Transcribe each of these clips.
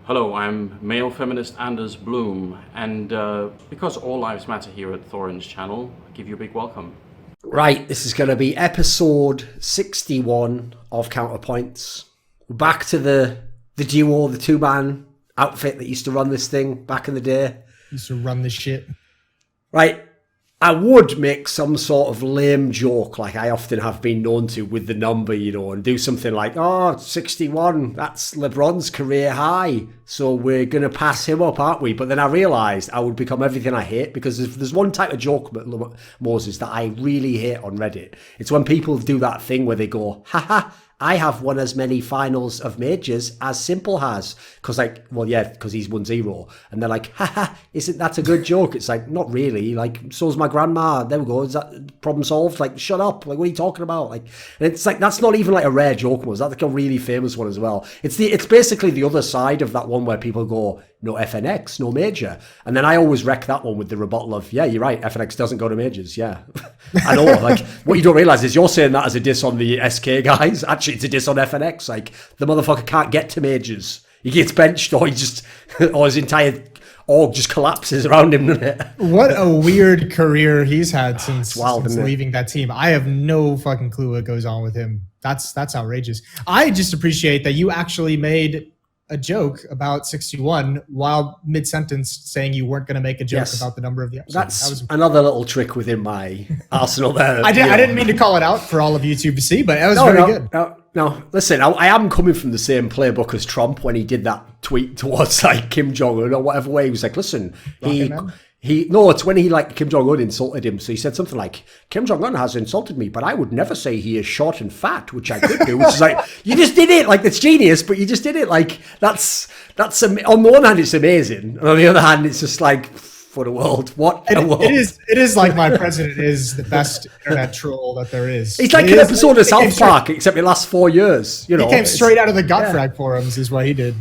Hello, I'm male feminist Anders Bloom, and because all lives matter here at Thorin's channel, I give you a big welcome. Right, this is going to be episode 61 of Counterpoints. We're back to the duo, the two-man outfit that used to run this thing back in the day. Used to run this shit. Right, I would make some sort of lame joke like I often have been known to with the number, and do something like, 61, that's LeBron's career high, so we're going to pass him up, aren't we? But then I realised I would become everything I hate, because if there's one type of joke, Moses, that I really hate on Reddit, it's when people do that thing where they go, haha, I have won as many finals of majors as Simple has. Because he's won 0. And they're like, haha, isn't that a good joke? It's like, not really. Like, so's my grandma. There we go. Is that problem solved? Like, shut up. Like, what are you talking about? Like, and it's like, that's not even like a rare joke. Was that like a really famous one as well? It's basically the other side of that one where people go, no FNX, no major. And then I always wreck that one with the rebuttal of, yeah, you're right, FNX doesn't go to majors, yeah. I know, like, what you don't realise is you're saying that as a diss on the SK guys. Actually, it's a diss on FNX. Like, the motherfucker can't get to majors. He gets benched, or or his entire org just collapses around him, doesn't it? What a weird career he's had since wild, leaving that team. I have no fucking clue what goes on with him. That's outrageous. I just appreciate that you actually made a joke about 61 while mid-sentence saying you weren't going to make a joke about the number of the episodes. That's another little trick within my arsenal there. I didn't mean to call it out for all of YouTube to see, but that was very good. No, listen, I am coming from the same playbook as Trump when he did that tweet towards like Kim Jong-un or whatever way. He was like, listen, it's when he like Kim Jong-un insulted him. So he said something like, Kim Jong-un has insulted me, but I would never say he is short and fat, which I could do. Which is like, you just did it. Like, it's genius, but you just did it. Like, that's on the one hand, it's amazing. And on the other hand, it's just like, for the world. What a world. It is like my president is the best internet troll that there is. He's like an episode of South Park, except it lasts 4 years. He came straight out of the Gottfried forums is what he did.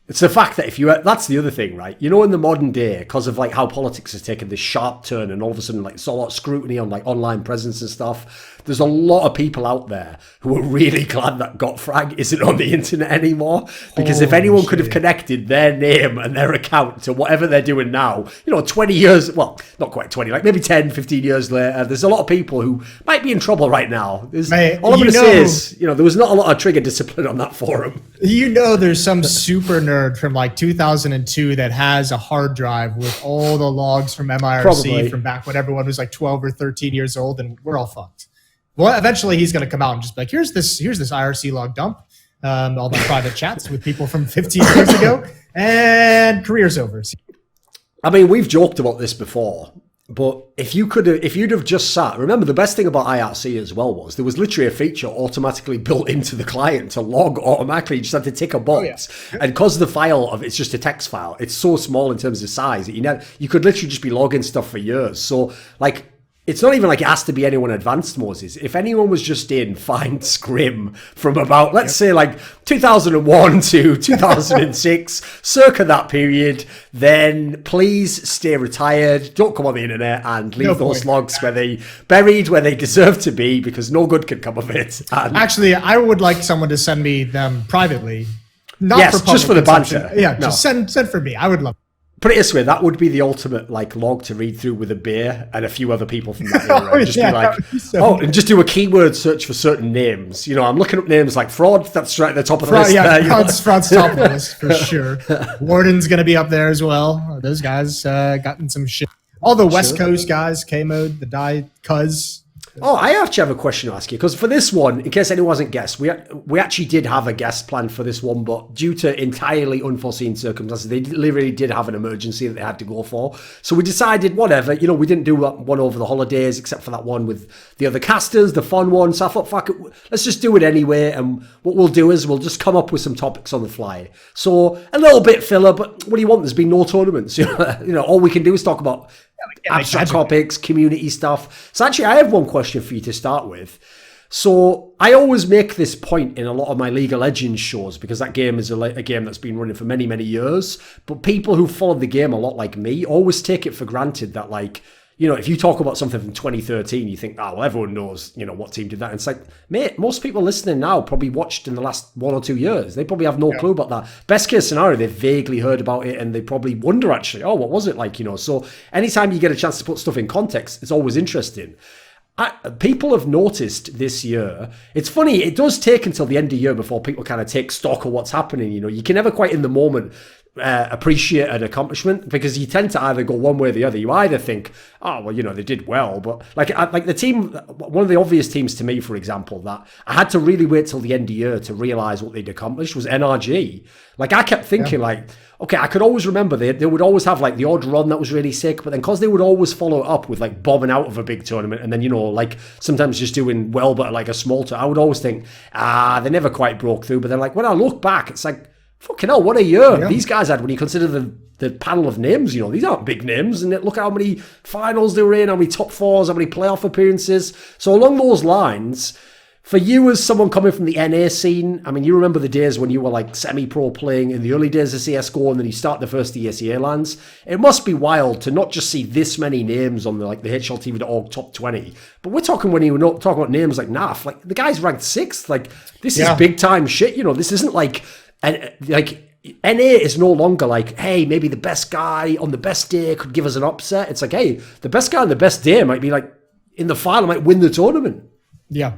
It's the fact that that's the other thing, right? In the modern day, because of like how politics has taken this sharp turn and all of a sudden like it's a lot of scrutiny on like online presence and stuff, there's a lot of people out there who are really glad that Gottfried isn't on the internet anymore. Because if anyone could have connected their name and their account to whatever they're doing now, 20 years, well, not quite 20, like maybe 10, 15 years later, there's a lot of people who might be in trouble right now. All I'm going to say is, there was not a lot of trigger discipline on that forum. There's some super nerd from like 2002 that has a hard drive with all the logs from MIRC from back when everyone was like 12 or 13 years old, and we're all fucked. Well, eventually he's going to come out and just be like, here's this IRC log dump, all the private chats with people from 15 years ago, and career's over. I mean, we've joked about this before, but if you'd have just sat, remember the best thing about IRC as well was there was literally a feature automatically built into the client to log automatically. You just had to tick a box, and because the file of it's just a text file, it's so small in terms of size that you could literally just be logging stuff for years. So like, it's not even like it has to be anyone advanced, Moses. If anyone was just in Find Scrim from about, let's say, like 2001 to 2006, circa that period, then please stay retired. Don't come on the internet and leave those logs where they deserve to be, because no good can come of it. And actually, I would like someone to send me them privately. Not for just for the banter. Yeah, just send for me. I would love it. Put it this way, that would be the ultimate like log to read through with a beer and a few other people from that era. And just be like, and just do a keyword search for certain names. I'm looking up names like Fraud. That's right at the top of the list. Yeah, Fraud's top of the list for sure. Warden's going to be up there as well. Those guys gotten some shit. All the West Coast guys, K-Mode, the Die Cuz. Oh, I actually have a question to ask you, because for this one, in case anyone hasn't guessed, we actually did have a guest planned for this one, but due to entirely unforeseen circumstances, they literally did have an emergency that they had to go for. So we decided, whatever, we didn't do that one over the holidays, except for that one with the other casters, the fun one. So I thought, fuck it, let's just do it anyway. And what we'll do is we'll just come up with some topics on the fly. So a little bit filler, but what do you want? There's been no tournaments. All we can do is talk about abstract topics, community stuff. So actually, I have one question for you to start with. So I always make this point in a lot of my League of Legends shows, because that game is a game that's been running for many, many years. But people who follow the game a lot like me always take it for granted that, like, you know, if you talk about something from 2013, you think, oh, well, everyone knows, you know, what team did that. And it's like, mate, most people listening now probably watched in the last 1 or 2 years. They probably have no clue about that. Best case scenario, they've vaguely heard about it and they probably wonder actually, oh, what was it like, you know? So anytime you get a chance to put stuff in context, it's always interesting. People have noticed this year, it's funny, it does take until the end of the year before people kind of take stock of what's happening. You know, you can never quite in the moment appreciate an accomplishment, because you tend to either go one way or the other. You either think, oh, well, you know, they did well, but like the team, one of the obvious teams to me, for example, that I had to really wait till the end of the year to realize what they'd accomplished was NRG. Like, I kept thinking like, okay, I could always remember they would always have like the odd run that was really sick, but then because they would always follow it up with like bombing out of a big tournament and then, you know, like sometimes just doing well but like a small I would always think, they never quite broke through. But then like when I look back, it's like, fucking hell, what a year these guys had when you consider the panel of names. You know, these aren't big names, and look at how many finals they were in, how many top fours, how many playoff appearances. So along those lines, for you as someone coming from the NA scene, I mean, you remember the days when you were like semi-pro playing in the early days of CSGO, and then you start the first ESEA lands. It must be wild to not just see this many names on the HLTV.org top 20, but we're talking when you talk about names like Naf, like the guy's ranked 6th. Like, this is big time shit. You know, this isn't like, and like NA is no longer like, hey, maybe the best guy on the best day could give us an upset. It's like, hey, the best guy on the best day might be like in the final, might win the tournament. Yeah,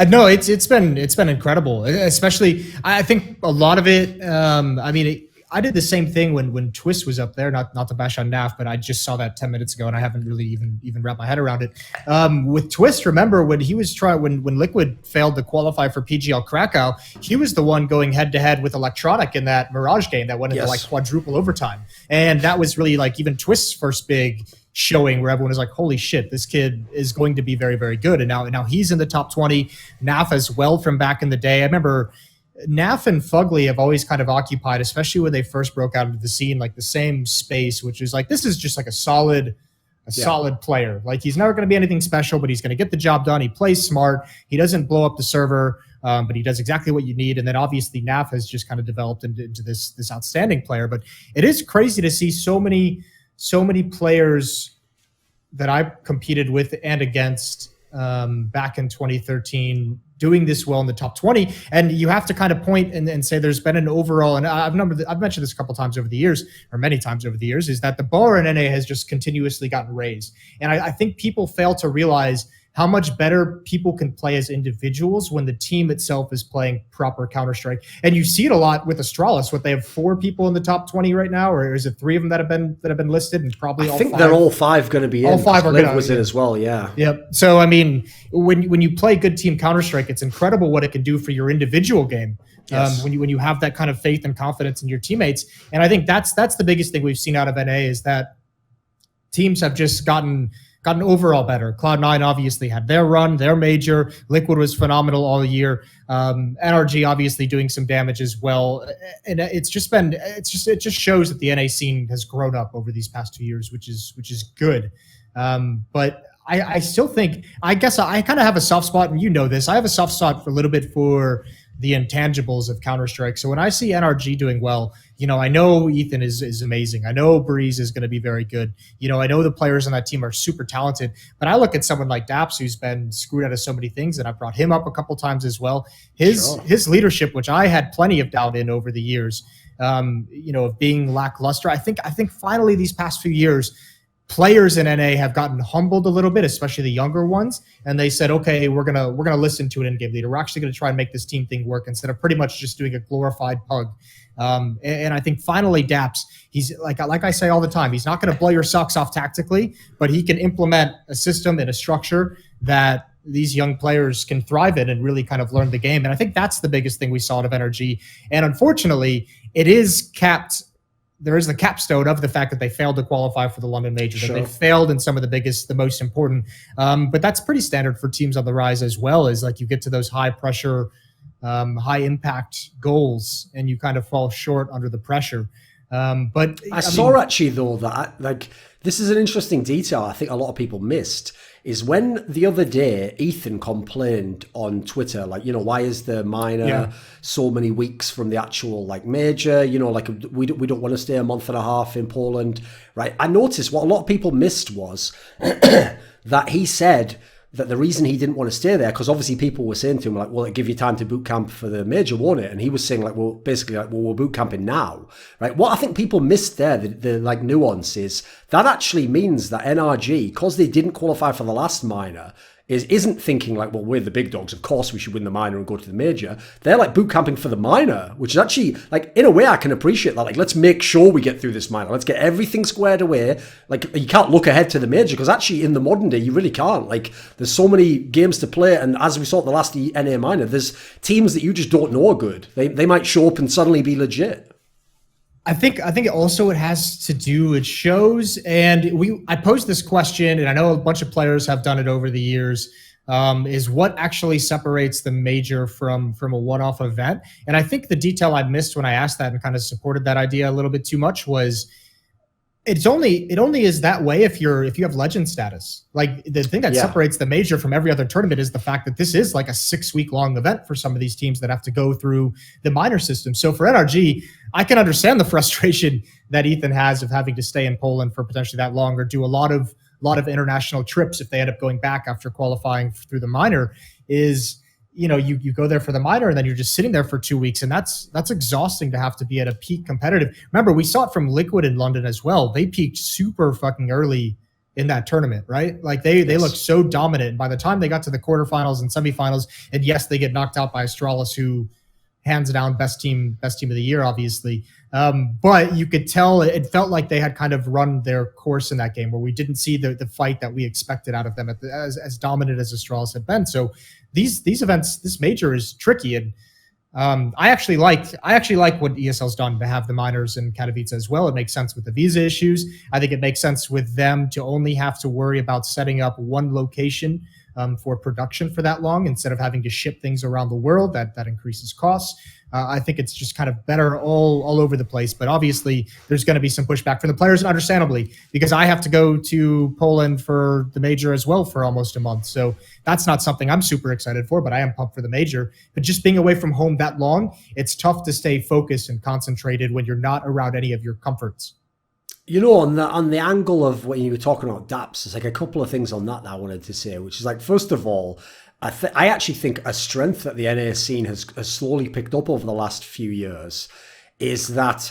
no, it's been incredible. Especially, I think a lot of it. I mean, I did the same thing when Twist was up there. Not to bash on NAF, but I just saw that 10 minutes ago, and I haven't really even wrapped my head around it. With Twist, remember when he was when Liquid failed to qualify for PGL Krakow, he was the one going head to head with Electronic in that Mirage game that went into like quadruple overtime, and that was really like even Twist's first big showing where everyone is like, holy shit, this kid is going to be very, very good. And now he's in the top 20. NAF as well from back in the day. I remember NAF and Fugly have always kind of occupied, especially when they first broke out into the scene, like the same space, which is like, this is just like a solid player. Like, he's never going to be anything special, but he's going to get the job done. He plays smart. He doesn't blow up the server, but he does exactly what you need. And then obviously NAF has just kind of developed into this outstanding player. But it is crazy to see so many players that I competed with and against back in 2013 doing this well in the top 20. And you have to kind of point and say there's been an overall, and I've mentioned this a couple times over the years, or many times over the years, is that the bar in NA has just continuously gotten raised. And I think people fail to realize how much better people can play as individuals when the team itself is playing proper Counter-Strike. And you see it a lot with Astralis. What, they have 4 people in the top 20 right now, or is it 3 of them that have been listed, and probably all 5? I think they're all 5 going to be in. All 5 are going to was in as well, yeah. Yep. So I mean, when you play good team Counter-Strike, it's incredible what it can do for your individual game. Yes. When you have that kind of faith and confidence in your teammates. And I think that's the biggest thing we've seen out of NA, is that teams have just gotten overall better. Cloud9 obviously had their run, their major. Liquid was phenomenal all year. NRG obviously doing some damage as well. And it just shows that the NA scene has grown up over these past 2 years, which is good. But I still think, I guess I kind of have a soft spot, and you know this. I have a soft spot for a little bit for the intangibles of Counter-Strike. So when I see NRG doing well, you know, I know Ethan is amazing. I know Breeze is going to be very good. You know, I know the players on that team are super talented. But I look at someone like Daps, who's been screwed out of so many things, and I've brought him up a couple times as well. His leadership, which I had plenty of doubt in over the years, you know, of being lackluster. I think finally these past few years, players in NA have gotten humbled a little bit, especially the younger ones, and they said, okay, we're gonna listen to an in-game leader. We're actually gonna try and make this team thing work instead of pretty much just doing a glorified pug. And I think finally Daps, he's like I say all the time, he's not gonna blow your socks off tactically, but he can implement a system and a structure that these young players can thrive in and really kind of learn the game. And I think that's the biggest thing we saw out of NRG. And unfortunately, it is capped. There is the capstone of the fact that they failed to qualify for the London Major, that they failed in some of the most important. But that's pretty standard for teams on the rise as well, is like you get to those high pressure, high impact goals and you kind of fall short under the pressure. But I saw actually though that like this is an interesting detail I think a lot of people missed is when the other day Ethan complained on Twitter, like, you know, why is the minor so many weeks from the actual like major, you know, like we don't want to stay a month and a half in Poland, right? I noticed what a lot of people missed was that he said that the reason he didn't want to stay there, because obviously people were saying to him like, well, it'll give you time to boot camp for the major, won't it? And he was saying like, well, basically like, well, we're boot camping now, right? What I think people missed there, the like nuance is that actually means that NRG, because they didn't qualify for the last minor, isn't thinking like, well, we're the big dogs, of course we should win the minor and go to the major. They're like boot camping for the minor, which is actually like, in a way I can appreciate that. Like, let's make sure we get through this minor. Let's get everything squared away. Like, you can't look ahead to the major because actually in the modern day, you really can't. Like, there's so many games to play. And as we saw at the last NA minor, there's teams that you just don't know are good. They might show up and suddenly be legit. I think also it has to do, it shows, and I posed this question, and I know a bunch of players have done it over the years, is what actually separates the major from a one-off event? And I think the detail I missed when I asked that and kind of supported that idea a little bit too much was it only is that way if you have legend status. Like, the thing that separates the major from every other tournament is the fact that this is like a 6-week long event for some of these teams that have to go through the minor system. So for NRG, I can understand the frustration that Ethan has of having to stay in Poland for potentially that long or do a lot of international trips if they end up going back after qualifying through the minor. Is, you know, you go there for the minor and then you're just sitting there for 2 weeks, and that's exhausting to have to be at a peak competitive. Remember, we saw it from Liquid in London as well. They peaked super fucking early in that tournament, right? Like they looked so dominant. By the time they got to the quarterfinals and semifinals, and yes, they get knocked out by Astralis, who hands down best team of the year, obviously. But you could tell it felt like they had kind of run their course in that game, where we didn't see the fight that we expected out of them as dominant as Astralis had been. So these events, this major is tricky, and I actually like what ESL's done to have the minors in Katowice as well. It makes sense with the visa issues. I think it makes sense with them to only have to worry about setting up one location for production for that long instead of having to ship things around the world. That increases costs. I think it's just kind of better all over the place. But obviously, there's going to be some pushback from the players, and understandably, because I have to go to Poland for the major as well for almost a month. So that's not something I'm super excited for, but I am pumped for the major. But just being away from home that long, it's tough to stay focused and concentrated when you're not around any of your comforts. You know, on the angle of when you were talking about DAPS, there's like a couple of things on that I wanted to say, which is like, first of all, I actually think a strength that the NA scene has slowly picked up over the last few years is that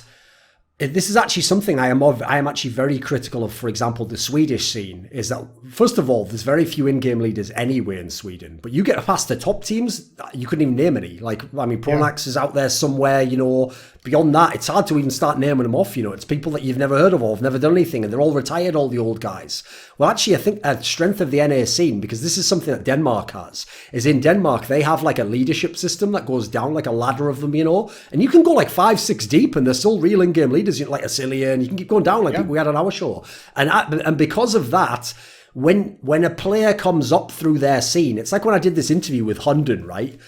this is actually something I am actually very critical of. For example, the Swedish scene is that, first of all, there's very few in-game leaders anyway in Sweden, but you get past the top teams, you couldn't even name any. Like, I mean, Pronax is out there somewhere, you know. Beyond that, it's hard to even start naming them off, you know. It's people that you've never heard of or have never done anything, and they're all retired, all the old guys. Well, actually, I think a strength of the NA scene, because this is something that Denmark has, is in Denmark, they have like a leadership system that goes down like a ladder of them, you know, and you can go like 5-6 deep and they're still real in-game leaders, you know, like Asilia, and you can keep going down like people we had on our show. And because of that, when a player comes up through their scene, it's like when I did this interview with Hunden, right?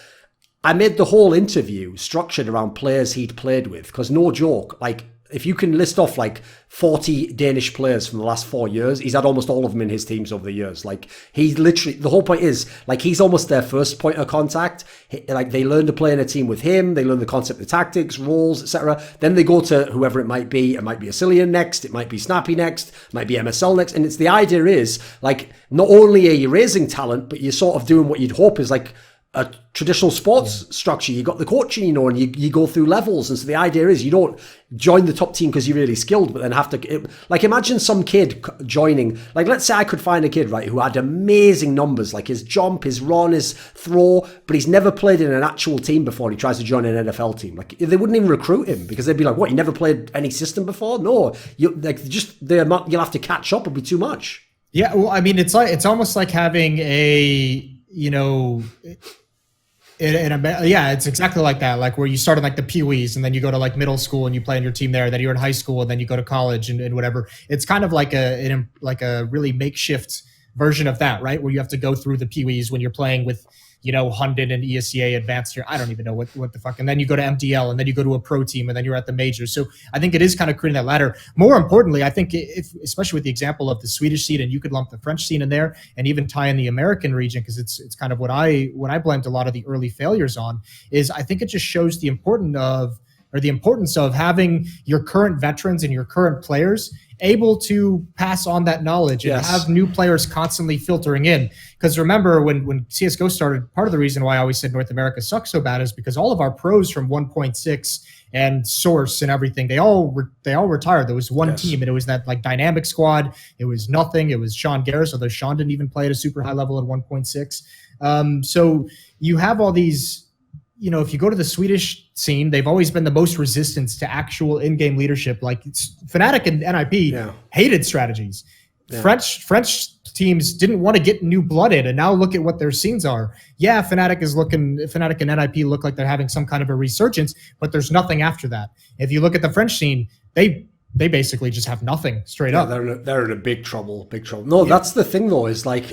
I made the whole interview structured around players he'd played with, because no joke, like, if you can list off like 40 Danish players from the last 4 years, he's had almost all of them in his teams over the years. Like, he's literally, the whole point is, like, he's almost their first point of contact. Like, they learn to play in a team with him, they learn the concept of tactics, roles, etc. Then they go to whoever it might be. It might be Asilian next, it might be Snappy next, it might be MSL next. And it's the idea is, like, not only are you raising talent, but you're sort of doing what you'd hope is like a traditional sports structure. You got the coaching, you know, and you go through levels. And so the idea is you don't join the top team because you're really skilled, but then have to, like, imagine some kid joining, like, let's say I could find a kid, right, who had amazing numbers, like his jump, his run, his throw, but he's never played in an actual team before. He tries to join an NFL team. Like, they wouldn't even recruit him because they'd be like, what, you never played any system before? No, you'll have to catch up. It'll be too much. Yeah. Well, I mean, it's almost like having a, you know, it's exactly like that. Like, where you start in like the Pee-wees and then you go to like middle school and you play in your team there. Then you're in high school and then you go to college and whatever. It's kind of like a really makeshift version of that, right? Where you have to go through the Pee-wees when you're playing with, Hunden and ESEA advanced here. I don't even know what the fuck. And then you go to MDL, and then you go to a pro team, and then you're at the majors. So I think it is kind of creating that ladder. More importantly, I think especially with the example of the Swedish scene, and you could lump the French scene in there and even tie in the American region, because it's kind of what I blamed a lot of the early failures on, is I think it just shows the importance of having your current veterans and your current players able to pass on that knowledge and have new players constantly filtering in. Because remember, when CSGO started, part of the reason why I always said North America sucks so bad is because all of our pros from 1.6 and Source and everything, they all retired. There was one team, and it was that like dynamic squad. It was nothing. It was Sean Garris, although Sean didn't even play at a super high level at 1.6. So you have all these. If you go to the Swedish scene, they've always been the most resistant to actual in-game leadership. Like Fnatic and NIP hated strategies. Yeah. French teams didn't want to get new blood in, and now look at what their scenes are. Yeah, Fnatic and NIP look like they're having some kind of a resurgence, but there's nothing after that. If you look at the French scene, they basically just have nothing straight up. They're in a big trouble. No, that's the thing though, is like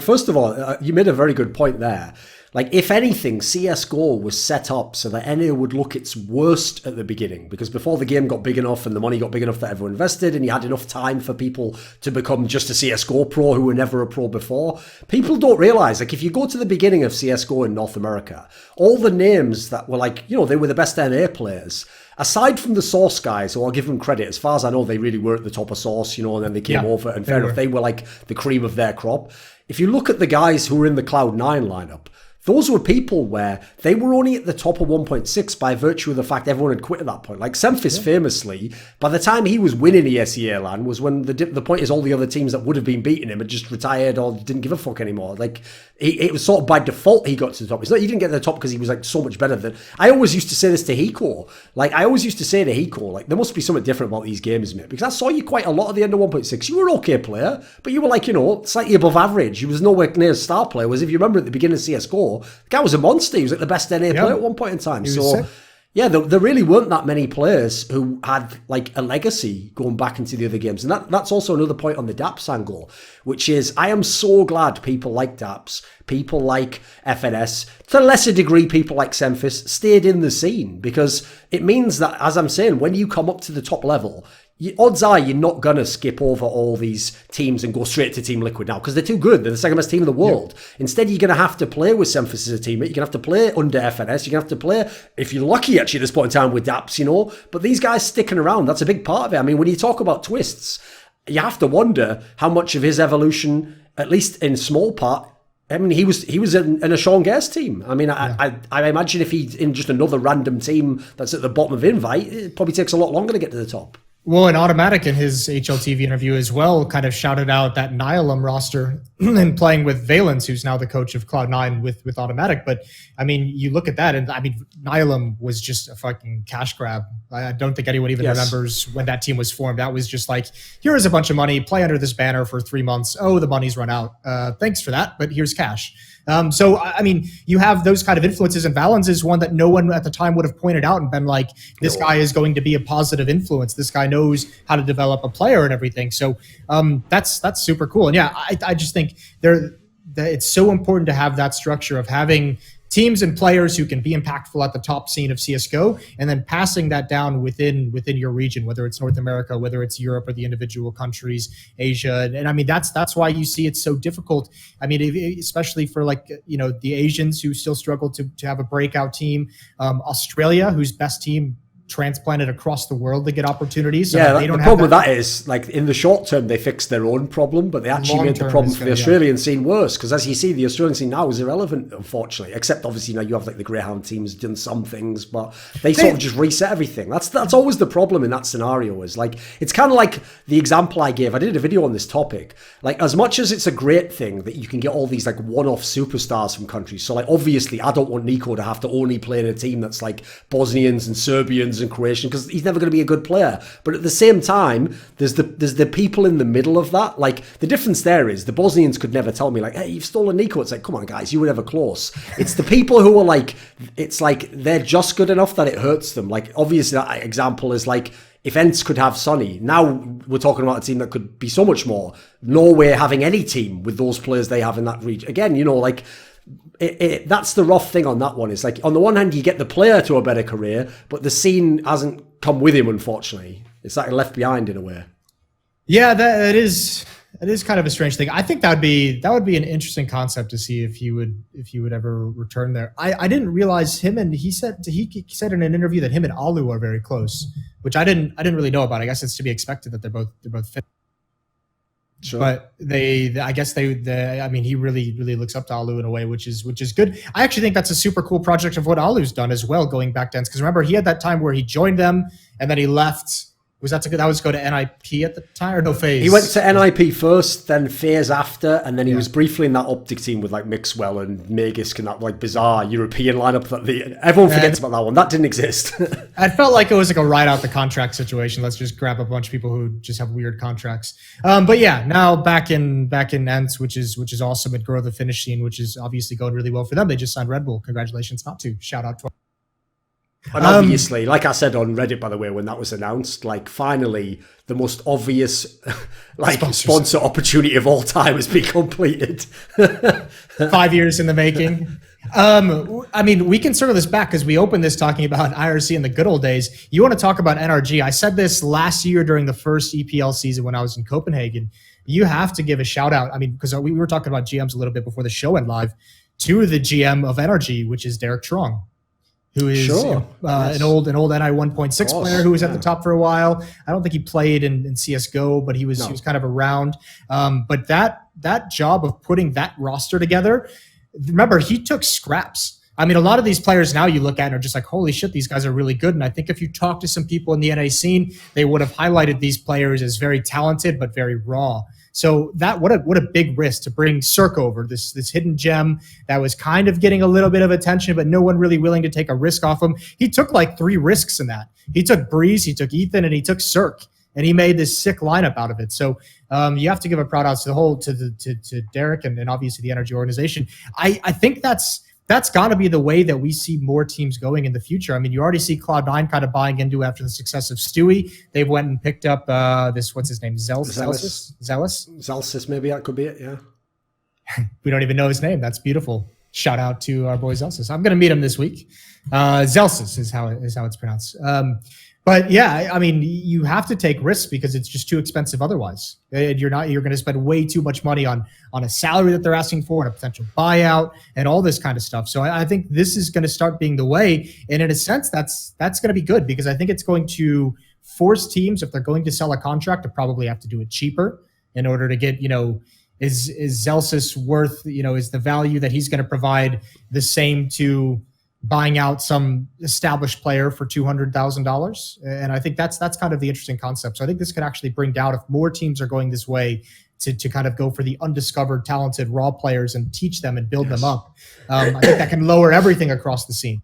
first of all, you made a very good point there. Like, if anything, CSGO was set up so that NA would look its worst at the beginning, because before the game got big enough and the money got big enough that everyone invested and you had enough time for people to become just a CSGO pro who were never a pro before, people don't realize, like, if you go to the beginning of CSGO in North America, all the names that were like, they were the best NA players, aside from the Source guys, who I'll give them credit, as far as I know, they really were at the top of Source, and then they came over, and fair enough, they were like the cream of their crop. If you look at the guys who were in the Cloud9 lineup, those were people where they were only at the top of 1.6 by virtue of the fact everyone had quit at that point. Like Semphis famously, by the time he was winning ESEA LAN was when the point is all the other teams that would have been beating him had just retired or didn't give a fuck anymore. Like it was sort of by default he got to the top. It's not he didn't get to the top because he was like so much better than. I always used to say this to Hiko. Like I always used to say to Hiko, like there must be something different about these games, mate. Because I saw you quite a lot at the end of 1.6. You were an okay player, but you were like slightly above average. You was nowhere near a star player. Whereas if you remember at the beginning of CS:GO, the guy was a monster. He was like the best NA player at one point in time. So yeah, there really weren't that many players who had like a legacy going back into the other games. And that's also another point on the DAPS angle, which is I am so glad people like DAPS, people like FNS, to a lesser degree people like Semphis stayed in the scene, because it means that, as I'm saying, when you come up to the top level, odds are you're not going to skip over all these teams and go straight to Team Liquid now because they're too good. They're the second best team in the world. Instead, you're going to have to play with Semphis as a teammate. You're going to have to play under FNS. You're going to have to play, if you're lucky actually at this point in time, with DAPS, But these guys sticking around, that's a big part of it. I mean, when you talk about Twists, you have to wonder how much of his evolution, at least in small part, I mean, he was in a Sean Guest team. I mean, I imagine if he's in just another random team that's at the bottom of Invite, it probably takes a lot longer to get to the top. Well, and Automatic in his HLTV interview as well kind of shouted out that Nihilum roster and playing with Valence, who's now the coach of Cloud9 with Automatic. But, I mean, you look at that, and, I mean, Nihilum was just a fucking cash grab. I don't think anyone even remembers when that team was formed. That was just like, here is a bunch of money, play under this banner for 3 months. Oh, the money's run out. Thanks for that, but here's cash. So, I mean, you have those kind of influences, and Valens is one that no one at the time would have pointed out and been like, this guy is going to be a positive influence. This guy knows how to develop a player and everything. So that's super cool. And yeah, I just think it's so important to have that structure of having teams and players who can be impactful at the top scene of CSGO, and then passing that down within your region, whether it's North America, whether it's Europe or the individual countries, Asia. And I mean, that's why you see it's so difficult. I mean, especially for like, the Asians who still struggle to have a breakout team, Australia, whose best team transplanted across the world to get opportunities. So they don't the problem with that is, like, in the short term they fixed their own problem, but they actually made the problem for the Australian scene worse, because as you see, the Australian scene now is irrelevant, unfortunately, except obviously now you have like the Greyhound teams doing some things, but they sort of just reset everything. That's always the problem in that scenario. Is like, it's kind of like the example I gave. I did a video on this topic. Like, as much as it's a great thing that you can get all these like one-off superstars from countries, so like obviously I don't want Nico to have to only play in a team that's like Bosnians and Serbians and Croatian, because he's never going to be a good player. But at the same time, there's the people in the middle of that. Like, the difference there is the Bosnians could never tell me like, hey, you've stolen Nico. It's like, come on guys, you were never close. It's the people who are like, it's like they're just good enough that it hurts them. Like, obviously that example is like, if Ents could have Sonny, now we're talking about a team that could be so much more. Norway having any team with those players they have in that region. Again, like, that's the rough thing on that one. It's like, on the one hand, you get the player to a better career, but the scene hasn't come with him, unfortunately. It's like left behind in a way. Yeah, that is kind of a strange thing. I think that would be an interesting concept to see if he would ever return there. I didn't realize he said in an interview that him and Alu are very close, which I didn't really know about. I guess it's to be expected that they're both fit. Sure. But I mean, he really looks up to Alu in a way, which is good. I actually think that's a super cool project of what Alu's done as well, going back to Ents. Because remember, he had that time where he joined them and then he left. That was go to NIP at the time, or no, FaZe? He went to NIP first, then FaZe after, and then he was briefly in that optic team with like Mixwell and Magisk and that like bizarre European lineup that everyone forgets about that one. That didn't exist. I felt like it was like a ride out the contract situation. Let's just grab a bunch of people who just have weird contracts. But yeah, now back in Ents, which is awesome, and grow the Finnish scene, which is obviously going really well for them. They just signed Red Bull. Congratulations, not to shout out to. And obviously, like I said on Reddit, by the way, when that was announced, like finally the most obvious like sponsor opportunity of all time has been completed. 5 years in the making. I mean, we can circle this back because we opened this talking about IRC in the good old days. You want to talk about NRG? I said this last year during the first EPL season when I was in Copenhagen. You have to give a shout out. I mean, because we were talking about GMs a little bit before the show went live, to the GM of NRG, which is Derek Trong, who is an old NI 1.6 player who was at the top for a while. I don't think he played in CSGO, but he was kind of around. But that job of putting that roster together, remember, he took scraps. I mean, a lot of these players now you look at and are just like, holy shit, these guys are really good. And I think if you talk to some people in the NA scene, they would have highlighted these players as very talented, but very raw. So that what a big risk to bring Cirque over, this hidden gem that was kind of getting a little bit of attention, but no one really willing to take a risk off him. He took like 3 risks in that. He took Breeze, he took Ethan, and he took Cirque, and he made this sick lineup out of it. So you have to give a proud out to Derek and obviously the Energy organization. I think that's got to be the way that we see more teams going in the future. I mean, you already see Cloud9 kind of buying into after the success of Stewie. They went and picked up what's his name? Zelsis? Zelsis, maybe that could be it, yeah. We don't even know his name. That's beautiful. Shout out to our boy Zelsis. I'm going to meet him this week. Zelsis is how it's pronounced. But yeah, I mean, you have to take risks because it's just too expensive otherwise. You're going to spend way too much money on a salary that they're asking for and a potential buyout and all this kind of stuff. So I think this is going to start being the way. And in a sense, that's going to be good because I think it's going to force teams, if they're going to sell a contract, to probably have to do it cheaper in order to get, is Zelsis worth, is the value that he's going to provide the same to buying out some established player for $200,000. And I think that's kind of the interesting concept. So I think this could actually bring down, if more teams are going this way, to kind of go for the undiscovered, talented, raw players and teach them and build them up. I think that can lower everything across the scene.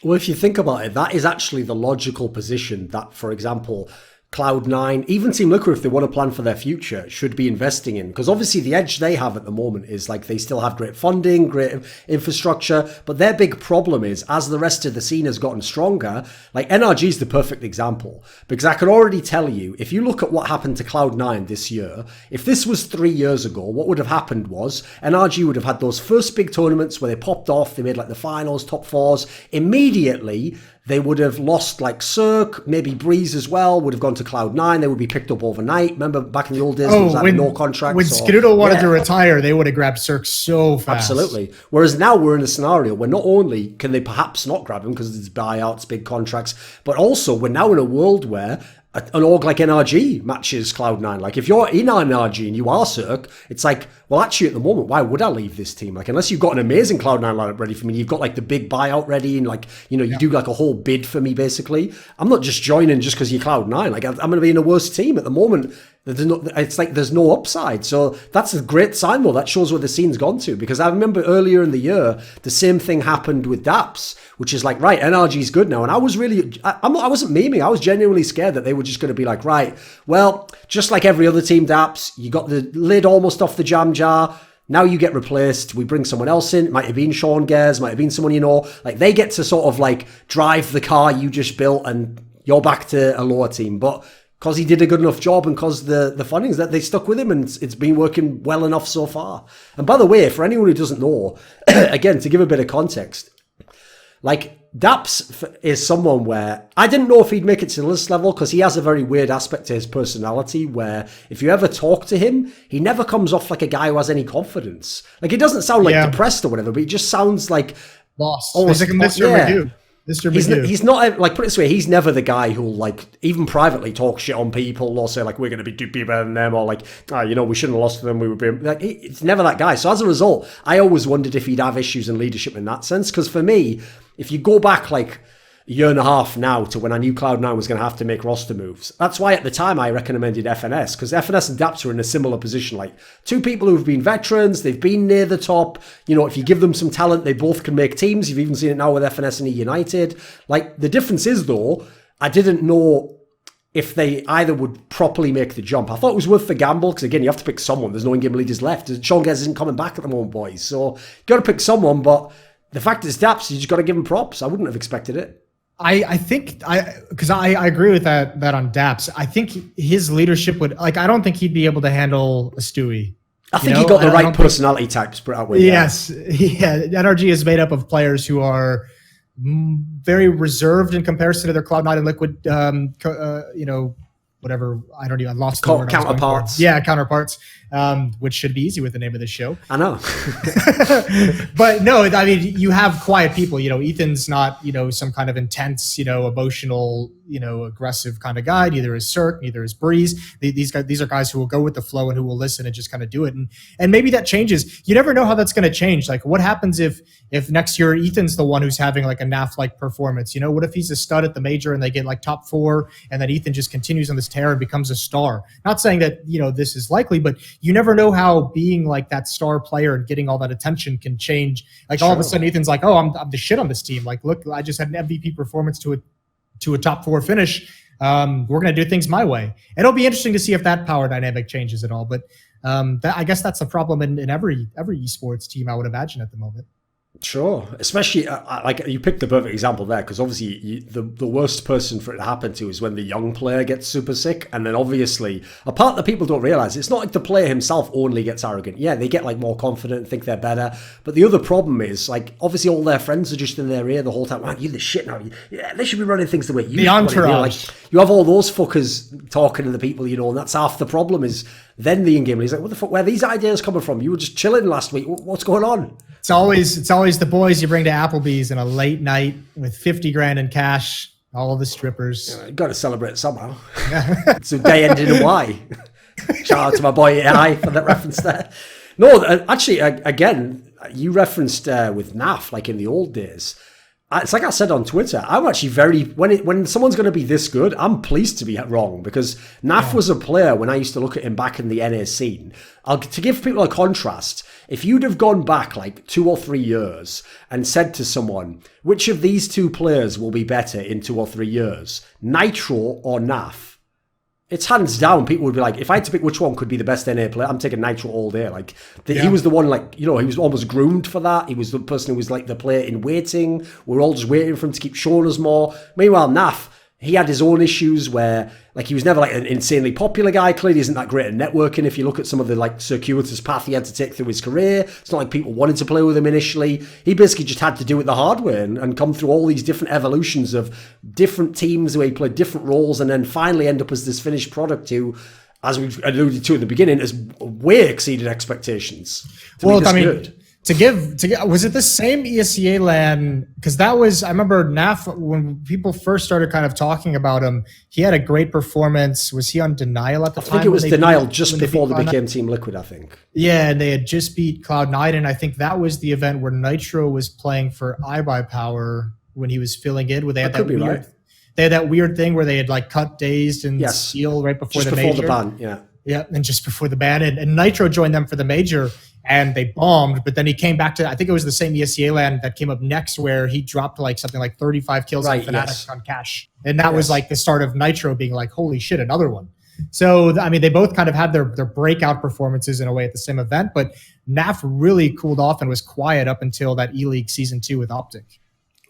Well, if you think about it, that is actually the logical position that, for example, Cloud9, even Team Liquid, if they want to plan for their future, should be investing in. Because obviously the edge they have at the moment is like they still have great funding, great infrastructure, but their big problem is, as the rest of the scene has gotten stronger, like NRG is the perfect example. Because I can already tell you, if you look at what happened to Cloud9 this year, if this was 3 years ago, what would have happened was NRG would have had those first big tournaments where they popped off, they made like the finals, top 4s. Immediately, they would have lost like Cirque, maybe Breeze as well, would have gone to Cloud9. They would be picked up overnight. Remember back in the old days, there was like no contracts. When Skriddle wanted to retire, they would have grabbed Cirque so fast. Absolutely. Whereas now we're in a scenario where not only can they perhaps not grab him because it's buyouts, big contracts, but also we're now in a world where an org like NRG matches Cloud9. Like if you're in NRG and you are Cirque, it's like, well, actually at the moment, why would I leave this team? Like unless you've got an amazing Cloud9 lineup ready for me, you've got like the big buyout ready and like, you do like a whole bid for me basically. I'm not just joining just because you're Cloud9. Like I'm going to be in a worse team at the moment. It's like there's no upside. So that's a great sign though. That shows where the scene's gone to. Because I remember earlier in the year, the same thing happened with DAPS, which is like, right, NRG's good now. And I was really, I wasn't memeing. I was genuinely scared that they were just going to be like, right, well, just like every other team DAPS, you got the lid almost off the jam jar. Now you get replaced. We bring someone else in. It might have been Sean Gares, might have been someone like they get to sort of like drive the car you just built and you're back to a lower team. But because he did a good enough job and because the funding's that they stuck with him, and it's been working well enough so far. And by the way, for anyone who doesn't know, again, to give a bit of context, like Daps is someone where I didn't know if he'd make it to this level because he has a very weird aspect to his personality where if you ever talk to him, he never comes off like a guy who has any confidence. Like he doesn't sound like depressed or whatever, but he just sounds like lost. He's like a Mr. Magoo. He's not like, put it this way, he's never the guy who'll like even privately talk shit on people or say like we're going to be better than them or like we shouldn't have lost to them, we would be like, it's never that guy. So as a result, I always wondered if he'd have issues in leadership in that sense, because for me, if you go back like a year and a half now to when I knew Cloud9 was going to have to make roster moves. That's why at the time I recommended FNS, because FNS and Daps are in a similar position, like two people who've been veterans, they've been near the top. You know, if you give them some talent, they both can make teams. You've even seen it now with FNS and E United. Like the difference is though, I didn't know if they either would properly make the jump. I thought it was worth the gamble, because again, you have to pick someone. There's no in-game leaders left. Sean Gez isn't coming back at the moment, boys. So you got to pick someone, but the fact is Daps, you just got to give him props. I wouldn't have expected it. I think because I agree with that on Daps. I think his leadership would, like, I don't think he'd be able to handle a Stewie. I think he got the right personality types put out with. Yes, yeah. NRG is made up of players who are very reserved in comparison to their Cloud9 and Liquid, whatever. I lost the word. Counterparts. Yeah, counterparts. Which should be easy with the name of the show. I know. But no, I mean, you have quiet people. You know, Ethan's not, some kind of intense, emotional, aggressive kind of guy. Neither is Cirque, neither is Breeze. These are guys who will go with the flow and who will listen and just kind of do it. And maybe that changes. You never know how that's going to change. Like, what happens if next year Ethan's the one who's having like a NAF-like performance? What if he's a stud at the major and they get like top 4, and then Ethan just continues on this tear and becomes a star? Not saying that, this is likely, but you never know how being like that star player and getting all that attention can change. Like all of a sudden Ethan's like, oh, I'm the shit on this team. Like, look, I just had an MVP performance to a top 4 finish. We're going to do things my way. It'll be interesting to see if that power dynamic changes at all. But I guess that's the problem in every esports team, I would imagine, at the moment. Sure, especially like you picked the perfect example there, because obviously the worst person for it to happen to is when the young player gets super sick, and then obviously a part that people don't realize, it's not like the player himself only gets arrogant. Yeah, they get like more confident and think they're better, but the other problem is like obviously all their friends are just in their ear the whole time. Man, you're the shit now. Yeah, they should be running things the way you. The entourage. Like you have all those fuckers talking to the people, and that's half the problem. Is then the in-game. He's like, what the fuck? Where are these ideas coming from? You were just chilling last week. What's going on? It's always the boys you bring to Applebee's in a late night with 50 grand in cash, all of the strippers. You got to celebrate somehow. So day ended in Y. Shout out to my boy AI for that reference there. No, actually, again, you referenced with NAF, like in the old days. It's like I said on Twitter, I'm actually when someone's going to be this good, I'm pleased to be wrong, because NAF was a player when I used to look at him back in the NA scene. To give people a contrast, if you'd have gone back like 2 or 3 years and said to someone, which of these two players will be better in 2 or 3 years, Nitro or NAF? It's hands down. People would be like, if I had to pick which one could be the best NA player, I'm taking Nitro all day. Like he was the one, like, he was almost groomed for that. He was the person who was like the player in waiting. We're all just waiting for him to keep showing us more. Meanwhile, NAF, he had his own issues where like he was never like an insanely popular guy. Clearly isn't that great at networking. If you look at some of the like circuitous path he had to take through his career, it's not like people wanted to play with him initially. He basically just had to do it the hard way and come through all these different evolutions of different teams where he played different roles, and then finally end up as this finished product who, as we've alluded to in the beginning, has way exceeded expectations. Good. To give, was it the same ESEA LAN? Because that was, I remember NAF, when people first started kind of talking about him, he had a great performance. Was he on Denial at the time? I think it was Denial just before they became Team Liquid, I think. Yeah, and they had just beat Cloud9, and I think that was the event where Nitro was playing for iBuyPower when he was filling in, where they had that weird, right. They had that weird thing where they had like cut Dazed and Seal right before the major. Just before the ban, yeah. Yeah, and just before the ban. And Nitro joined them for the major, and they bombed, but then he came back to, I think it was the same ESEA LAN that came up next, where he dropped like something like 35 kills on Fnatic on cash. And that was like the start of Nitro being like, holy shit, another one. So, I mean, they both kind of had their breakout performances in a way at the same event, but NAF really cooled off and was quiet up until that E-League Season 2 with Optic.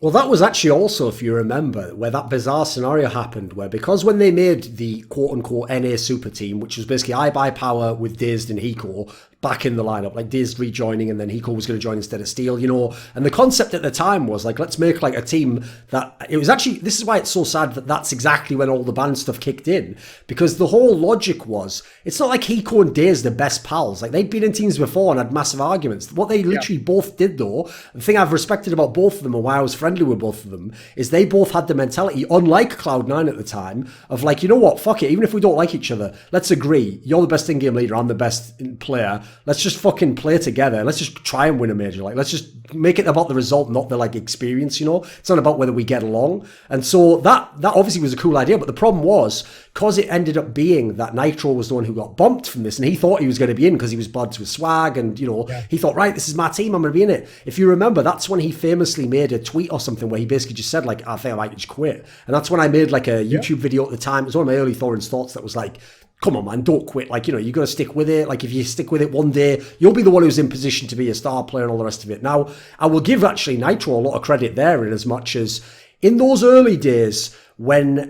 Well, that was actually also, if you remember, where that bizarre scenario happened, where because when they made the quote-unquote NA super team, which was basically I Buy Power with Dazed and Hiko back in the lineup, like Dazed rejoining and then Hiko was going to join instead of Steel, you know, and the concept at the time was like, let's make like a team that, it was actually, this is why it's so sad that that's exactly when all the band stuff kicked in, because the whole logic was, it's not like Hiko and Dazed are best pals, like they'd been in teams before and had massive arguments. What they literally both did though, the thing I've respected about both of them and why I was friendly with both of them, is they both had the mentality, unlike Cloud9 at the time, of like, you know what, fuck it, even if we don't like each other, let's agree, you're the best in-game leader, I'm the best player, let's just fucking play together, let's just try and win a major, like let's just make it about the result, not the like experience, you know, it's not about whether we get along. And so that obviously was a cool idea, but the problem was, because it ended up being that Nitro was the one who got bumped from this, and he thought he was going to be in because he was buds with Swag, and you know, he thought, right, this is my team, I'm going to be in it. If you remember, that's when he famously made a tweet or something where he basically just said like, I think I might just quit. And that's when I made like a YouTube video at the time. It was one of my early Thorin's thoughts that was like, come on, man, don't quit. Like, you know, you got to stick with it. Like, if you stick with it one day, you'll be the one who's in position to be a star player and all the rest of it. Now, I will give actually Nitro a lot of credit there, in as much as in those early days when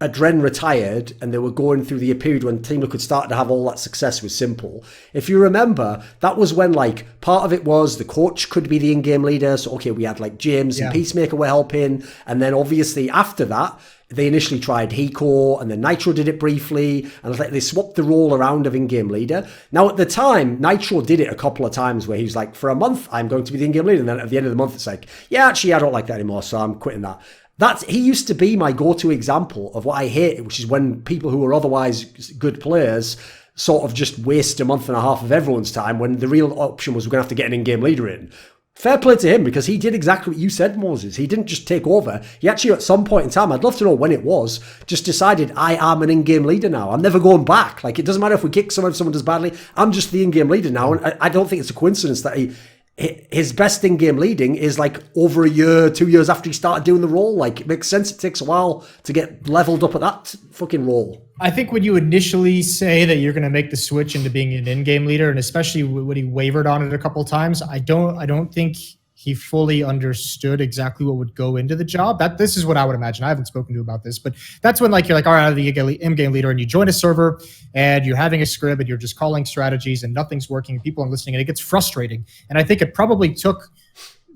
Adren retired and they were going through the period when Team Liquid started to have all that success with Simple. If you remember, that was when like part of it was the coach could be the in-game leader. So, okay, we had like James and Peacemaker were helping. And then obviously after that, they initially tried Hiko, and then Nitro did it briefly, and they swapped the role around of in-game leader. Now, at the time, Nitro did it a couple of times where he was like, for a month, I'm going to be the in-game leader, and then at the end of the month, it's like, yeah, actually, I don't like that anymore, so I'm quitting that. He used to be my go-to example of what I hate, which is when people who are otherwise good players sort of just waste a month and a half of everyone's time, when the real option was we're going to have to get an in-game leader in. Fair play to him, because he did exactly what you said, Moses. He didn't just take over. He actually, at some point in time, I'd love to know when it was, just decided, I am an in-game leader now. I'm never going back. Like, it doesn't matter if we kick someone, if someone does badly. I'm just the in-game leader now. And I don't think it's a coincidence that his best in-game leading is like over a year, 2 years after he started doing the role. Like, it makes sense. It takes a while to get leveled up at that fucking role. I think when you initially say that you're going to make the switch into being an in-game leader, and especially when he wavered on it a couple of times, I don't think he fully understood exactly what would go into the job. This is what I would imagine. I haven't spoken to him about this, but that's when like you're like, all right, I'm the in-game leader, and you join a server and you're having a script and you're just calling strategies and nothing's working. People are listening, and it gets frustrating. And I think it probably took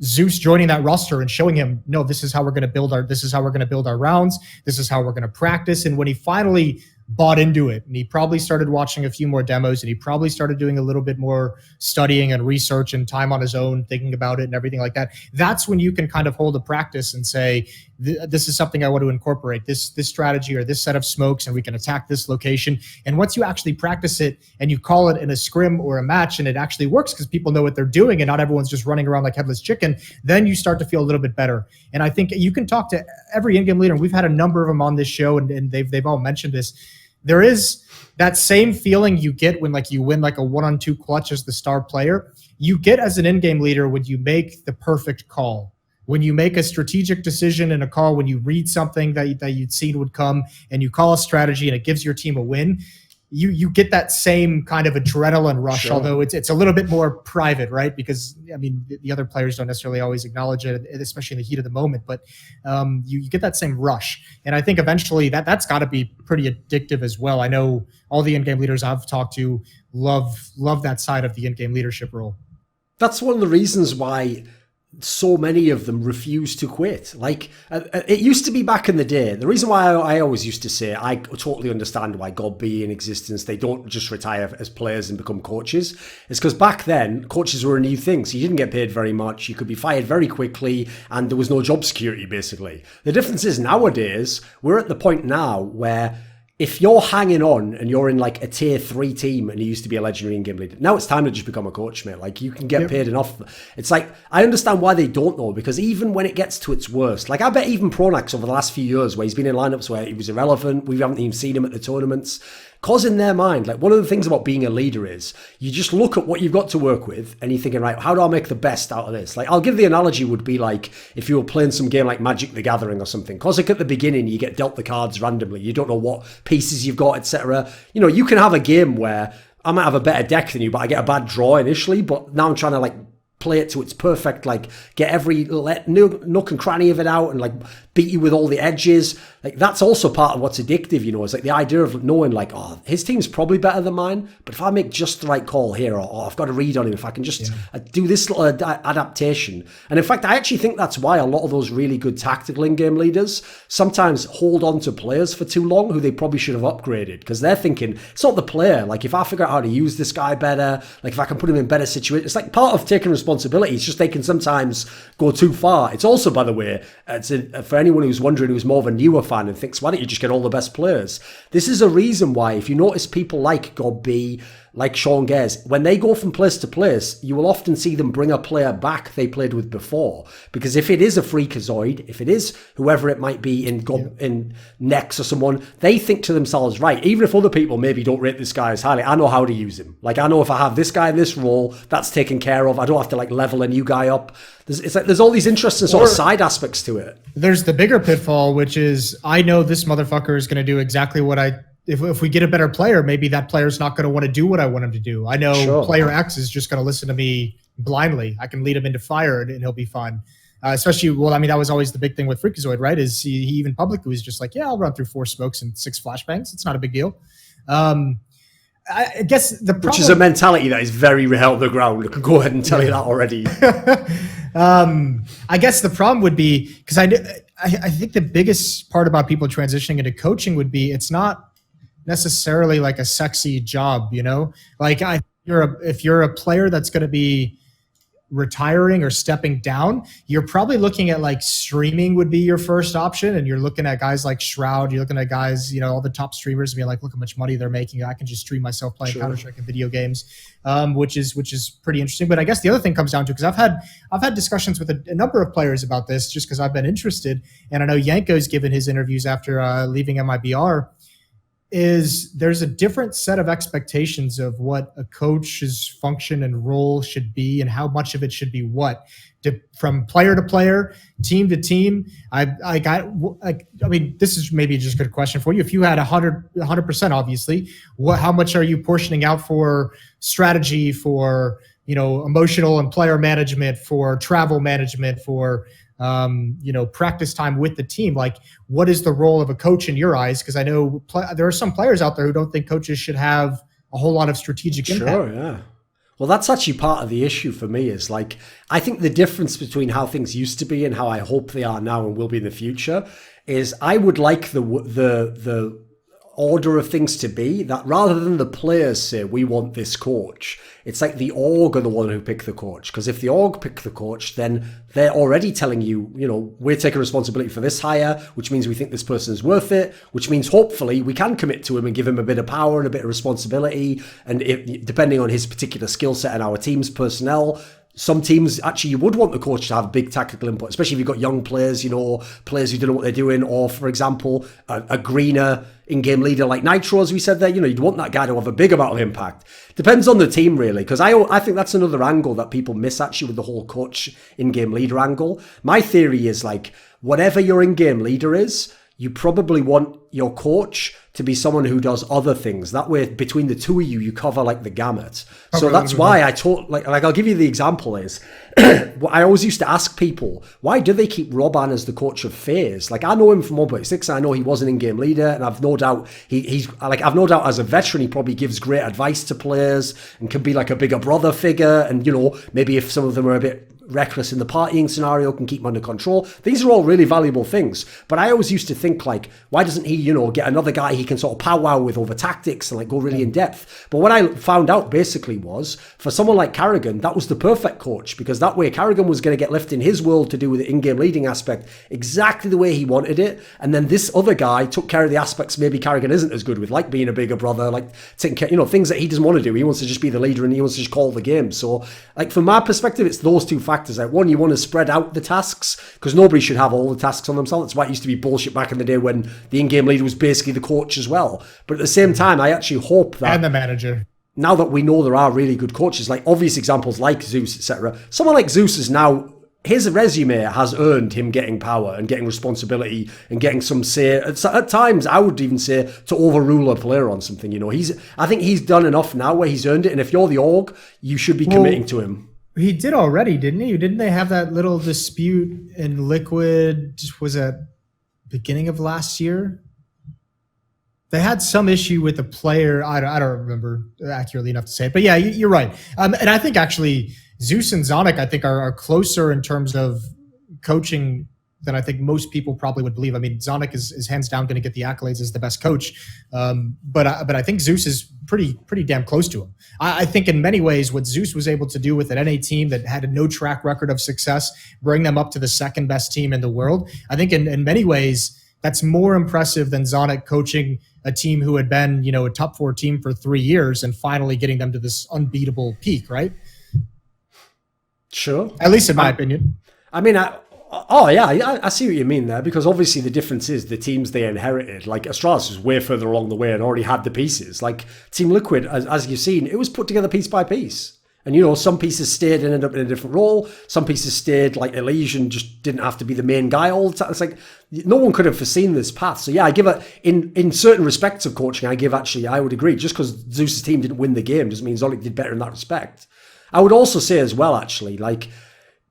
Zeus joining that roster and showing him, no, this is how we're going to build our rounds. This is how we're going to practice. And when he finally bought into it, and he probably started watching a few more demos, and he probably started doing a little bit more studying and research and time on his own, thinking about it and everything like that, that's when you can kind of hold a practice and say, this is something I want to incorporate, this strategy or this set of smokes, and we can attack this location. And once you actually practice it and you call it in a scrim or a match, and it actually works because people know what they're doing and not everyone's just running around like headless chicken, then you start to feel a little bit better. And I think you can talk to every in-game leader, and we've had a number of them on this show, and they've all mentioned this. There is that same feeling you get when like you win like a 1-on-2 clutch as the star player. You get as an in-game leader when you make the perfect call, when you make a strategic decision in a call, when you read something that you'd seen would come and you call a strategy and it gives your team a win. You get that same kind of adrenaline rush, sure. Although it's a little bit more private, right? Because, I mean, the other players don't necessarily always acknowledge it, especially in the heat of the moment, but you get that same rush. And I think eventually that's got to be pretty addictive as well. I know all the in-game leaders I've talked to love that side of the in-game leadership role. That's one of the reasons why so many of them refuse to quit. Like, it used to be back in the day. The reason why I always used to say, I totally understand why God be in existence, they don't just retire as players and become coaches, is because back then, coaches were a new thing. So you didn't get paid very much. You could be fired very quickly, and there was no job security, basically. The difference is nowadays, we're at the point now where if you're hanging on and you're in like a tier 3 team and you used to be a legendary in-game leader, now it's time to just become a coach, mate. Like, you can get paid enough. It's like, I understand why they don't know, because even when it gets to its worst, like I bet even Pronax over the last few years where he's been in lineups where he was irrelevant, we haven't even seen him at the tournaments, because in their mind, like one of the things about being a leader is you just look at what you've got to work with and you're thinking, right, how do I make the best out of this? Like, I'll give the analogy would be like if you were playing some game like Magic the Gathering or something, because like at the beginning you get dealt the cards randomly, you don't know what pieces you've got, etc. You know, you can have a game where I might have a better deck than you, but I get a bad draw initially, but now I'm trying to like play it to its perfect, like get every nook and cranny of it out and like beat you with all the edges. Like that's also part of what's addictive, you know, it's like the idea of knowing like, oh, his team's probably better than mine, but if I make just the right call here, or I've got a read on him, if I can just do this little adaptation. And in fact, I actually think that's why a lot of those really good tactical in-game leaders sometimes hold on to players for too long who they probably should have upgraded, because they're thinking, it's not the player, like if I figure out how to use this guy better, like if I can put him in better situations, it's like part of taking responsibility. It's just they can sometimes go too far. It's also, by the way, for anyone who's wondering, who's more of a newer fan and thinks, why don't you just get all the best players? This is a reason why, if you notice people like God B, like Sean Gares, when they go from place to place, you will often see them bring a player back they played with before. Because if it is a Freakazoid, if it is whoever it might be in Nex or someone, they think to themselves, right, even if other people maybe don't rate this guy as highly, I know how to use him. Like I know if I have this guy in this role, that's taken care of. I don't have to like level a new guy up. It's like there's all these interesting sort of side aspects to it. There's the bigger pitfall, which is I know this motherfucker is going to do exactly what if we get a better player, maybe that player's not going to want to do what I want him to do. I know player X is just going to listen to me blindly. I can lead him into fire and he'll be fine. Especially, well, I mean, that was always the big thing with Freakazoid, right? Is he even publicly was just like, yeah, I'll run through 4 smokes and 6 flashbangs. It's not a big deal. I guess the problem, which is a mentality that is very real on the ground. I can go ahead and tell you that already. I guess the problem would be, because I think the biggest part about people transitioning into coaching would be it's not necessarily like a sexy job, you know? Like if you're a player that's going to be retiring or stepping down, you're probably looking at like streaming would be your first option, and you're looking at guys like Shroud, you're looking at guys, you know, all the top streamers, and being like, look how much money they're making. I can just stream myself playing Counter-Strike and video games, which is pretty interesting. But I guess the other thing comes down to, because I've had discussions with a number of players about this, just because I've been interested, and I know Yanko's given his interviews after leaving MIBR, is there's a different set of expectations of what a coach's function and role should be, and how much of it should be what, from player to player, team to team. I mean, this is maybe just a good question for you. If you had 100%, obviously, how much are you portioning out for strategy, for, you know, emotional and player management, for travel management, for you know, practice time with the team? Like, what is the role of a coach in your eyes? Because I know there are some players out there who don't think coaches should have a whole lot of strategic impact. Sure, yeah. Well, that's actually part of the issue for me, is like, I think the difference between how things used to be and how I hope they are now and will be in the future is I would like the order of things to be that rather than the players say, we want this coach, it's like the org are the one who pick the coach. Because if the org pick the coach, then they're already telling you, you know, we're taking responsibility for this hire, which means we think this person is worth it, which means hopefully we can commit to him and give him a bit of power and a bit of responsibility. And depending on his particular skill set and our team's personnel, some teams, actually, you would want the coach to have big tactical input, especially if you've got young players, you know, players who don't know what they're doing, or, for example, a greener in-game leader like Nitro, as we said there, you know, you'd want that guy to have a big amount of impact. Depends on the team, really, because I think that's another angle that people miss, actually, with the whole coach in-game leader angle. My theory is, like, whatever your in-game leader is, you probably want your coach to be someone who does other things. That way, between the two of you, you cover like the gamut. So that's why I taught, like I'll give you the example is, I always used to ask people, why do they keep Roban as the coach of FaZe? Like, I know him from 1.6, I know he was an in-game leader, and I've no doubt I've no doubt as a veteran, he probably gives great advice to players and can be like a bigger brother figure. And, you know, maybe if some of them are a bit reckless in the partying scenario, can keep them under control. These are all really valuable things. But I always used to think, like, why doesn't he, you know, get another guy he can sort of powwow with over tactics and like go really in depth? But what I found out basically was, for someone like Carrigan, that was the perfect coach, because that way Carrigan was going to get left in his world to do with the in-game leading aspect exactly the way he wanted it. And then this other guy took care of the aspects maybe Carrigan isn't as good with, like being a bigger brother, like taking care, you know, things that he doesn't want to do. He wants to just be the leader and he wants to just call the game. So, like, from my perspective, it's those two factors. Like, one, you want to spread out the tasks, because nobody should have all the tasks on themselves. That's why it used to be bullshit back in the day when the in-game leader was basically the coach as well. But at the same time, I actually hope that, and the manager, now that we know there are really good coaches, like obvious examples like Zeus, etc., someone like Zeus is now, his resume has earned him getting power and getting responsibility and getting some say. At times, I would even say to overrule a player on something. You know, I think he's done enough now where he's earned it. And if you're the org, you should be committing to him. He did already, didn't he? Didn't they have that little dispute in Liquid? Was it beginning of last year? They had some issue with the player. I don't remember accurately enough to say it, but yeah, you're right. And I think actually Zeus and Zonic, I think, are closer in terms of coaching than I think most people probably would believe. I mean, Zonic is hands down going to get the accolades as the best coach, but I think Zeus is pretty damn close to him. I think in many ways what Zeus was able to do with an NA team that had no track record of success, bring them up to the second best team in the world. I think in many ways that's more impressive than Zonic coaching a team who had been, a top 4 team for 3 years and finally getting them to this unbeatable peak, right? Sure. At least in my opinion. I mean, I see what you mean there, because obviously the difference is the teams they inherited. Like Astralis was way further along the way and already had the pieces. Like Team Liquid, as you've seen, it was put together piece by piece. And, some pieces stayed and ended up in a different role. Some pieces stayed, like Elysian just didn't have to be the main guy all the time. It's like, no one could have foreseen this path. So, yeah, I give it, in certain respects of coaching, I would agree. Just because Zeus's team didn't win the game doesn't mean Zonic did better in that respect. I would also say as well, actually, like,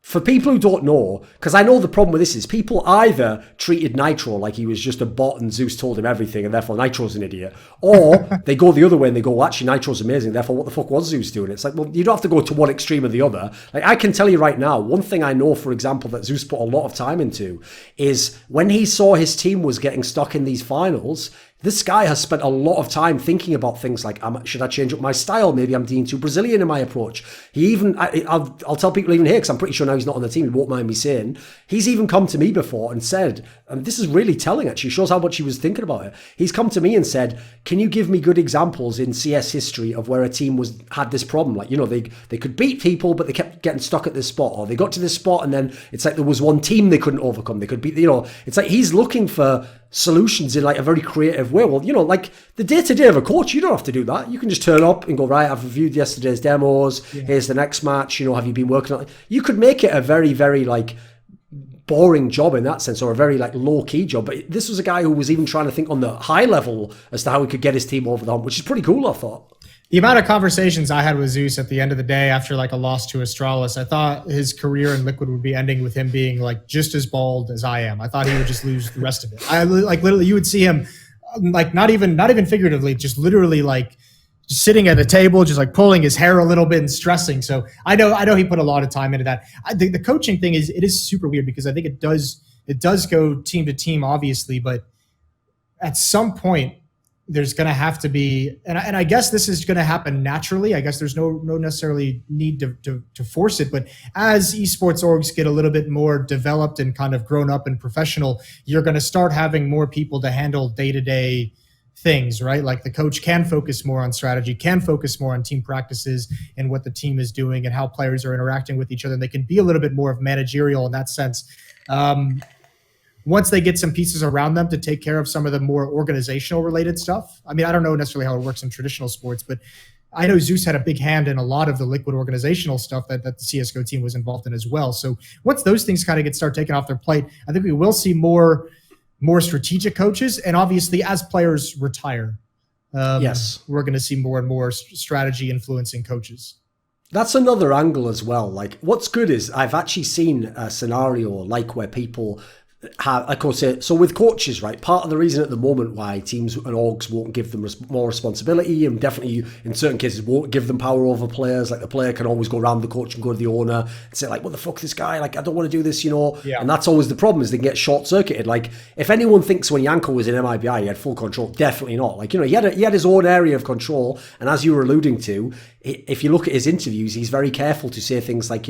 for people who don't know, because I know the problem with this is people either treated Nitro like he was just a bot and Zeus told him everything and therefore Nitro's an idiot, or they go the other way and they go, well, actually Nitro's amazing, therefore what the fuck was Zeus doing? It's like, well, you don't have to go to one extreme or the other. Like, I can tell you right now, one thing I know, for example, that Zeus put a lot of time into is when he saw his team was getting stuck in these finals, this guy has spent a lot of time thinking about things like, should I change up my style? Maybe I'm being too Brazilian in my approach. He even, I'll tell people even here, because I'm pretty sure now he's not on the team, he won't mind me saying, he's even come to me before and said, and this is really telling actually, shows how much he was thinking about it. He's come to me and said, can you give me good examples in CS history of where a team had this problem? Like, they could beat people, but they kept getting stuck at this spot, or they got to this spot and then it's like there was one team they couldn't overcome. They could beat, it's like he's looking for solutions in like a very creative way. Well, like the day-to-day of a coach, you don't have to do that. You can just turn up and go, right, I've reviewed yesterday's demos, here's the next match, have you been working on it? You could make it a very, very like boring job in that sense, or a very like low-key job, but this was a guy who was even trying to think on the high level as to how he could get his team over the hump, which is pretty cool, I thought. The amount of conversations I had with Zeus at the end of the day after like a loss to Astralis, I thought his career in Liquid would be ending with him being like just as bald as I am. I thought he would just lose the rest of it. I like literally, you would see him like not even figuratively, just literally like just sitting at a table, just like pulling his hair a little bit and stressing. So I know he put a lot of time into that. I think the coaching thing is super weird because I think it does go team to team, obviously, but at some point, there's going to have to be, and I guess this is going to happen naturally. I guess there's no necessarily need to force it, but as esports orgs get a little bit more developed and kind of grown up and professional, you're going to start having more people to handle day-to-day things, right? Like the coach can focus more on strategy, can focus more on team practices and what the team is doing and how players are interacting with each other. And they can be a little bit more of managerial in that sense. Once they get some pieces around them to take care of some of the more organizational related stuff. I mean, I don't know necessarily how it works in traditional sports, but I know Zeus had a big hand in a lot of the Liquid organizational stuff that the CSGO team was involved in as well. So once those things kind of start taking off their plate, I think we will see more strategic coaches. And obviously as players retire, yes, we're going to see more and more strategy influencing coaches. That's another angle as well. Like what's good is I've actually seen a scenario like where people have, of course, so with coaches, right, part of the reason at the moment why teams and orgs won't give them more responsibility and definitely in certain cases won't give them power over players, like the player can always go around the coach and go to the owner and say like, what the fuck, this guy, like I don't want to do this, Yeah. And that's always the problem is they can get short-circuited. Like if anyone thinks when Yanko was in MIBI he had full control, definitely not. Like, he had his own area of control, and as you were alluding to, if you look at his interviews, he's very careful to say things like,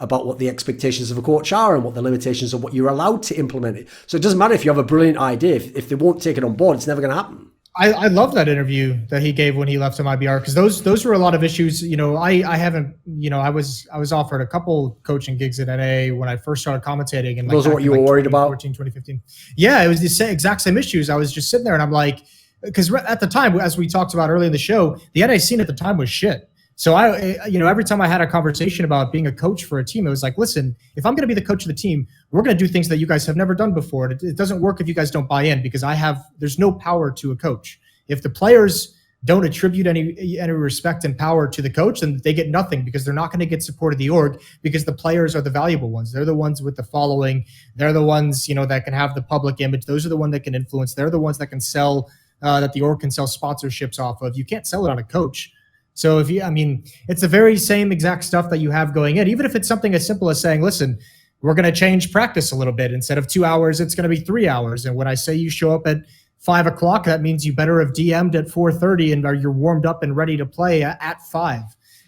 about what the expectations of a coach are and what the limitations of what you're allowed to implement it. So it doesn't matter if you have a brilliant idea. If they won't take it on board, it's never going to happen. I love that interview that he gave when he left MIBR because those were a lot of issues. I haven't, I was offered a couple coaching gigs at NA when I first started commentating. And those are what you were worried about? 2015. Yeah, it was the exact same issues. I was just sitting there and I'm like, because at the time, as we talked about earlier in the show, the NA scene at the time was shit. So every time I had a conversation about being a coach for a team, it was like, listen, if I'm going to be the coach of the team, we're going to do things that you guys have never done before. It doesn't work if you guys don't buy in because there's no power to a coach. If the players don't attribute any respect and power to the coach, then they get nothing, because they're not going to get support of the org, because the players are the valuable ones. They're the ones with the following. They're the ones, that can have the public image. Those are the ones that can influence. They're the ones that can sell, that the org can sell sponsorships off of. You can't sell it on a coach. So it's the very same exact stuff that you have going in, even if it's something as simple as saying, listen, we're going to change practice a little bit. Instead of 2 hours, it's going to be 3 hours. And when I say you show up at 5 o'clock, that means you better have DM'd at 4:30 and you're warmed up and ready to play at 5.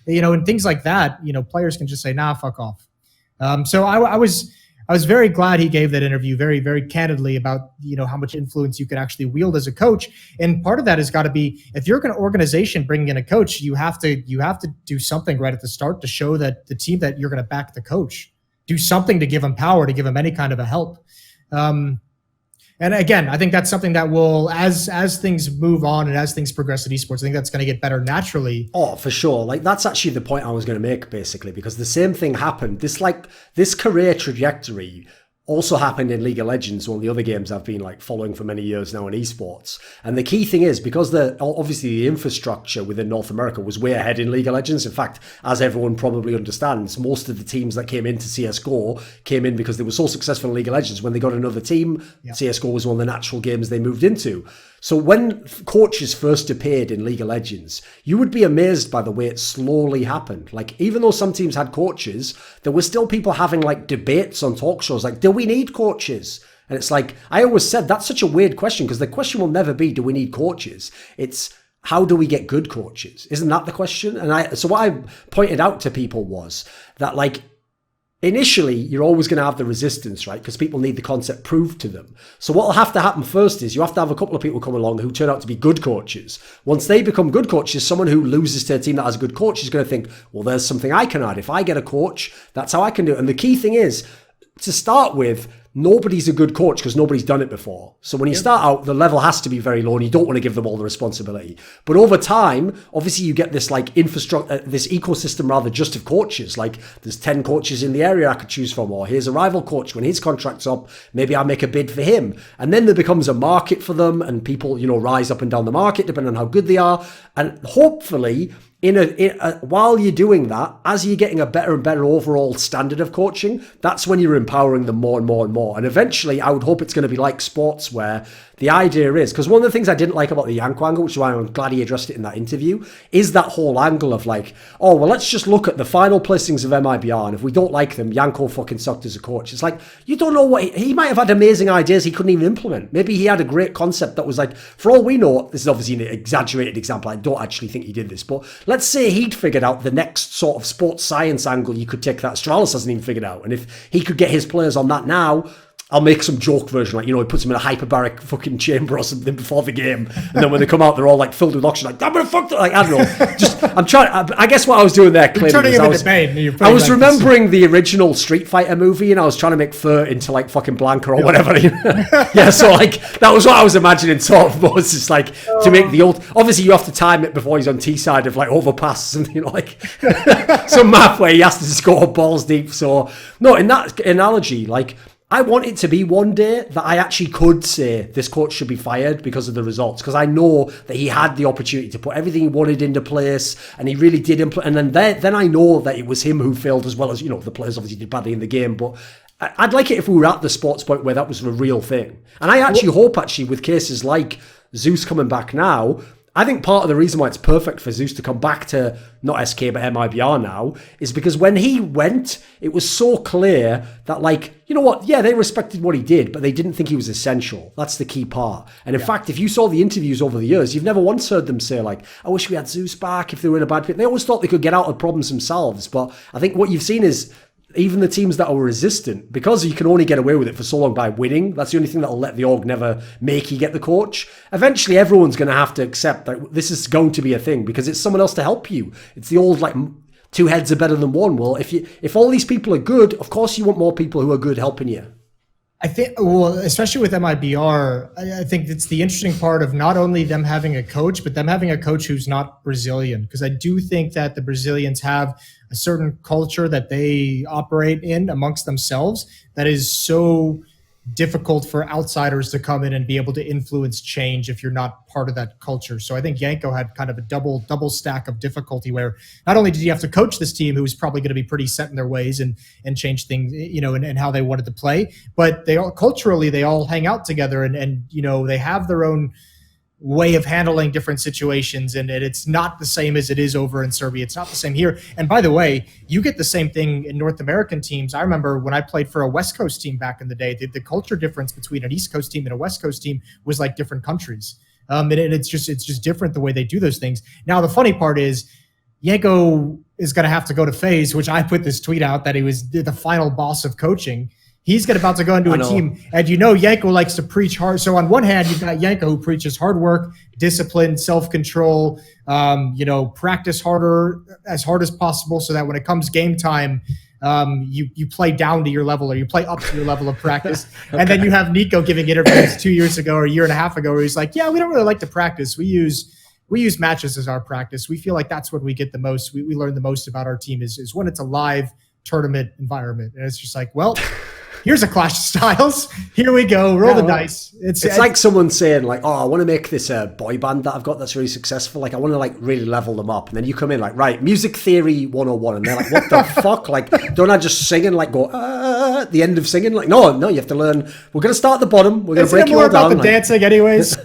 And things like that, players can just say, nah, fuck off. So I was very glad he gave that interview very, very candidly about, how much influence you can actually wield as a coach. And part of that has got to be, if you're an organization bringing in a coach, you have to do something right at the start to show that the team that you're going to back the coach. Do something to give him power, to give him any kind of a help. And again, I think that's something that will, as things move on and as things progress in esports, I think that's going to get better naturally. Oh, for sure. That's actually the point I was going to make, basically, because the same thing happened. This career trajectory also happened in League of Legends, one of the other games I've been following for many years now in esports. And the key thing is, because obviously the infrastructure within North America was way ahead in League of Legends. In fact, as everyone probably understands, most of the teams that came into CSGO came in because they were so successful in League of Legends. When they got another team, CSGO was one of the natural games they moved into. So when coaches first appeared in League of Legends, you would be amazed by the way it slowly happened. Even though some teams had coaches, there were still people having debates on talk shows do we need coaches? And it's I always said, that's such a weird question, because the question will never be, do we need coaches? It's, how do we get good coaches? Isn't that the question? And so what I pointed out to people was that initially, you're always going to have the resistance, right? Because people need the concept proved to them. So what will have to happen first is you have to have a couple of people come along who turn out to be good coaches. Once they become good coaches, someone who loses to a team that has a good coach is going to think, well, there's something I can add. If I get a coach, that's how I can do it. And the key thing is, to start with, nobody's a good coach because nobody's done it before. So when you start out, the level has to be very low and you don't want to give them all the responsibility. But over time, obviously you get this infrastructure, this ecosystem rather just of coaches. There's 10 coaches in the area I could choose from, or here's a rival coach. When his contract's up, maybe I'll make a bid for him. And then there becomes a market for them, and people, rise up and down the market depending on how good they are. And hopefully, while you're doing that, as you're getting a better and better overall standard of coaching, that's when you're empowering them more and more and more. And eventually, I would hope it's going to be like sports, where the idea is, because one of the things I didn't like about the Yanko angle, which is why I'm glad he addressed it in that interview, is that whole angle of oh, well, let's just look at the final placings of MIBR, and if we don't like them, Yanko fucking sucked as a coach. It's you don't know what he might have had amazing ideas he couldn't even implement. Maybe he had a great concept that was for all we know, this is obviously an exaggerated example, I don't actually think he did this, but let's say he'd figured out the next sort of sports science angle you could take that Astralis hasn't even figured out, and if he could get his players on that now, I'll make some joke version, he puts them in a hyperbaric fucking chamber or something before the game, and then when they come out, they're all filled with oxygen, I'm gonna fuck that. I don't know. I'm trying. I guess what I was doing there, clearly, I was remembering the original Street Fighter movie, and I was trying to make Fur into fucking Blanca or whatever. Yeah, so that was what I was imagining. Sort of was just to make the old. Obviously, you have to time it before he's on T side of overpass and some map where he has to score balls deep. So no, in that analogy, I want it to be one day that I actually could say this coach should be fired because of the results, because I know that he had the opportunity to put everything he wanted into place, and he really did implement. And then I know that it was him who failed, as well as the players obviously did badly in the game. But I'd like it if we were at the sports point where that was a real thing. And I actually hope with cases like Zeus coming back now, I think part of the reason why it's perfect for Zeus to come back to not SK but MIBR now is because when he went, it was so clear that you know what, yeah, they respected what he did, but they didn't think he was essential. That's the key part. And in fact, if you saw the interviews over the years, you've never once heard them say I wish we had Zeus back if they were in a bad fit. They always thought they could get out of problems themselves. But I think what you've seen is even the teams that are resistant, because you can only get away with it for so long by winning, that's the only thing that'll let the org never make you get the coach. Eventually, everyone's going to have to accept that this is going to be a thing because it's someone else to help you. It's the old, two heads are better than one. Well, if all these people are good, of course you want more people who are good helping you. I think, well, especially with MIBR, I think it's the interesting part of not only them having a coach, but them having a coach who's not Brazilian. Because I do think that the Brazilians have a certain culture that they operate in amongst themselves that is so difficult for outsiders to come in and be able to influence change if you're not part of that culture. So I think Yanko had kind of a double stack of difficulty where not only did he have to coach this team who was probably going to be pretty set in their ways and change things, and how they wanted to play, but they all culturally, they all hang out together and they have their own way of handling different situations, and it's not the same as it is over in Serbia. It's not the same here. And by the way, you get the same thing in North American teams. I remember when I played for a West Coast team back in the day, the culture difference between an East Coast team and a West Coast team was like different countries. And it's just different the way they do those things. Now, the funny part is Yanko is going to have to go to FaZe, which I put this tweet out that he was the final boss of coaching. He's about to go into a team, and Yanko likes to preach hard. So on one hand, you've got Yanko who preaches hard work, discipline, self-control, practice harder, as hard as possible, so that when it comes game time, you play down to your level or you play up to your level of practice. Okay. And then you have Nico giving interviews 2 years ago or a year and a half ago where he's like, yeah, we don't really like to practice. We use matches as our practice. We feel like that's when we get the most. We learn the most about our team is when it's a live tournament environment. And it's just like, well, here's a clash of styles. Here we go. Roll the dice. It's like someone saying like, oh, I want to make this boy band that I've got that's really successful. Like I want to like really level them up. And then you come in like, right, music theory 101. And they're like, what the fuck? Like, don't I just sing and like go, at the end of singing? Like, no, you have to learn. We're going to start at the bottom. We're going to break you all down. More about the dancing anyways.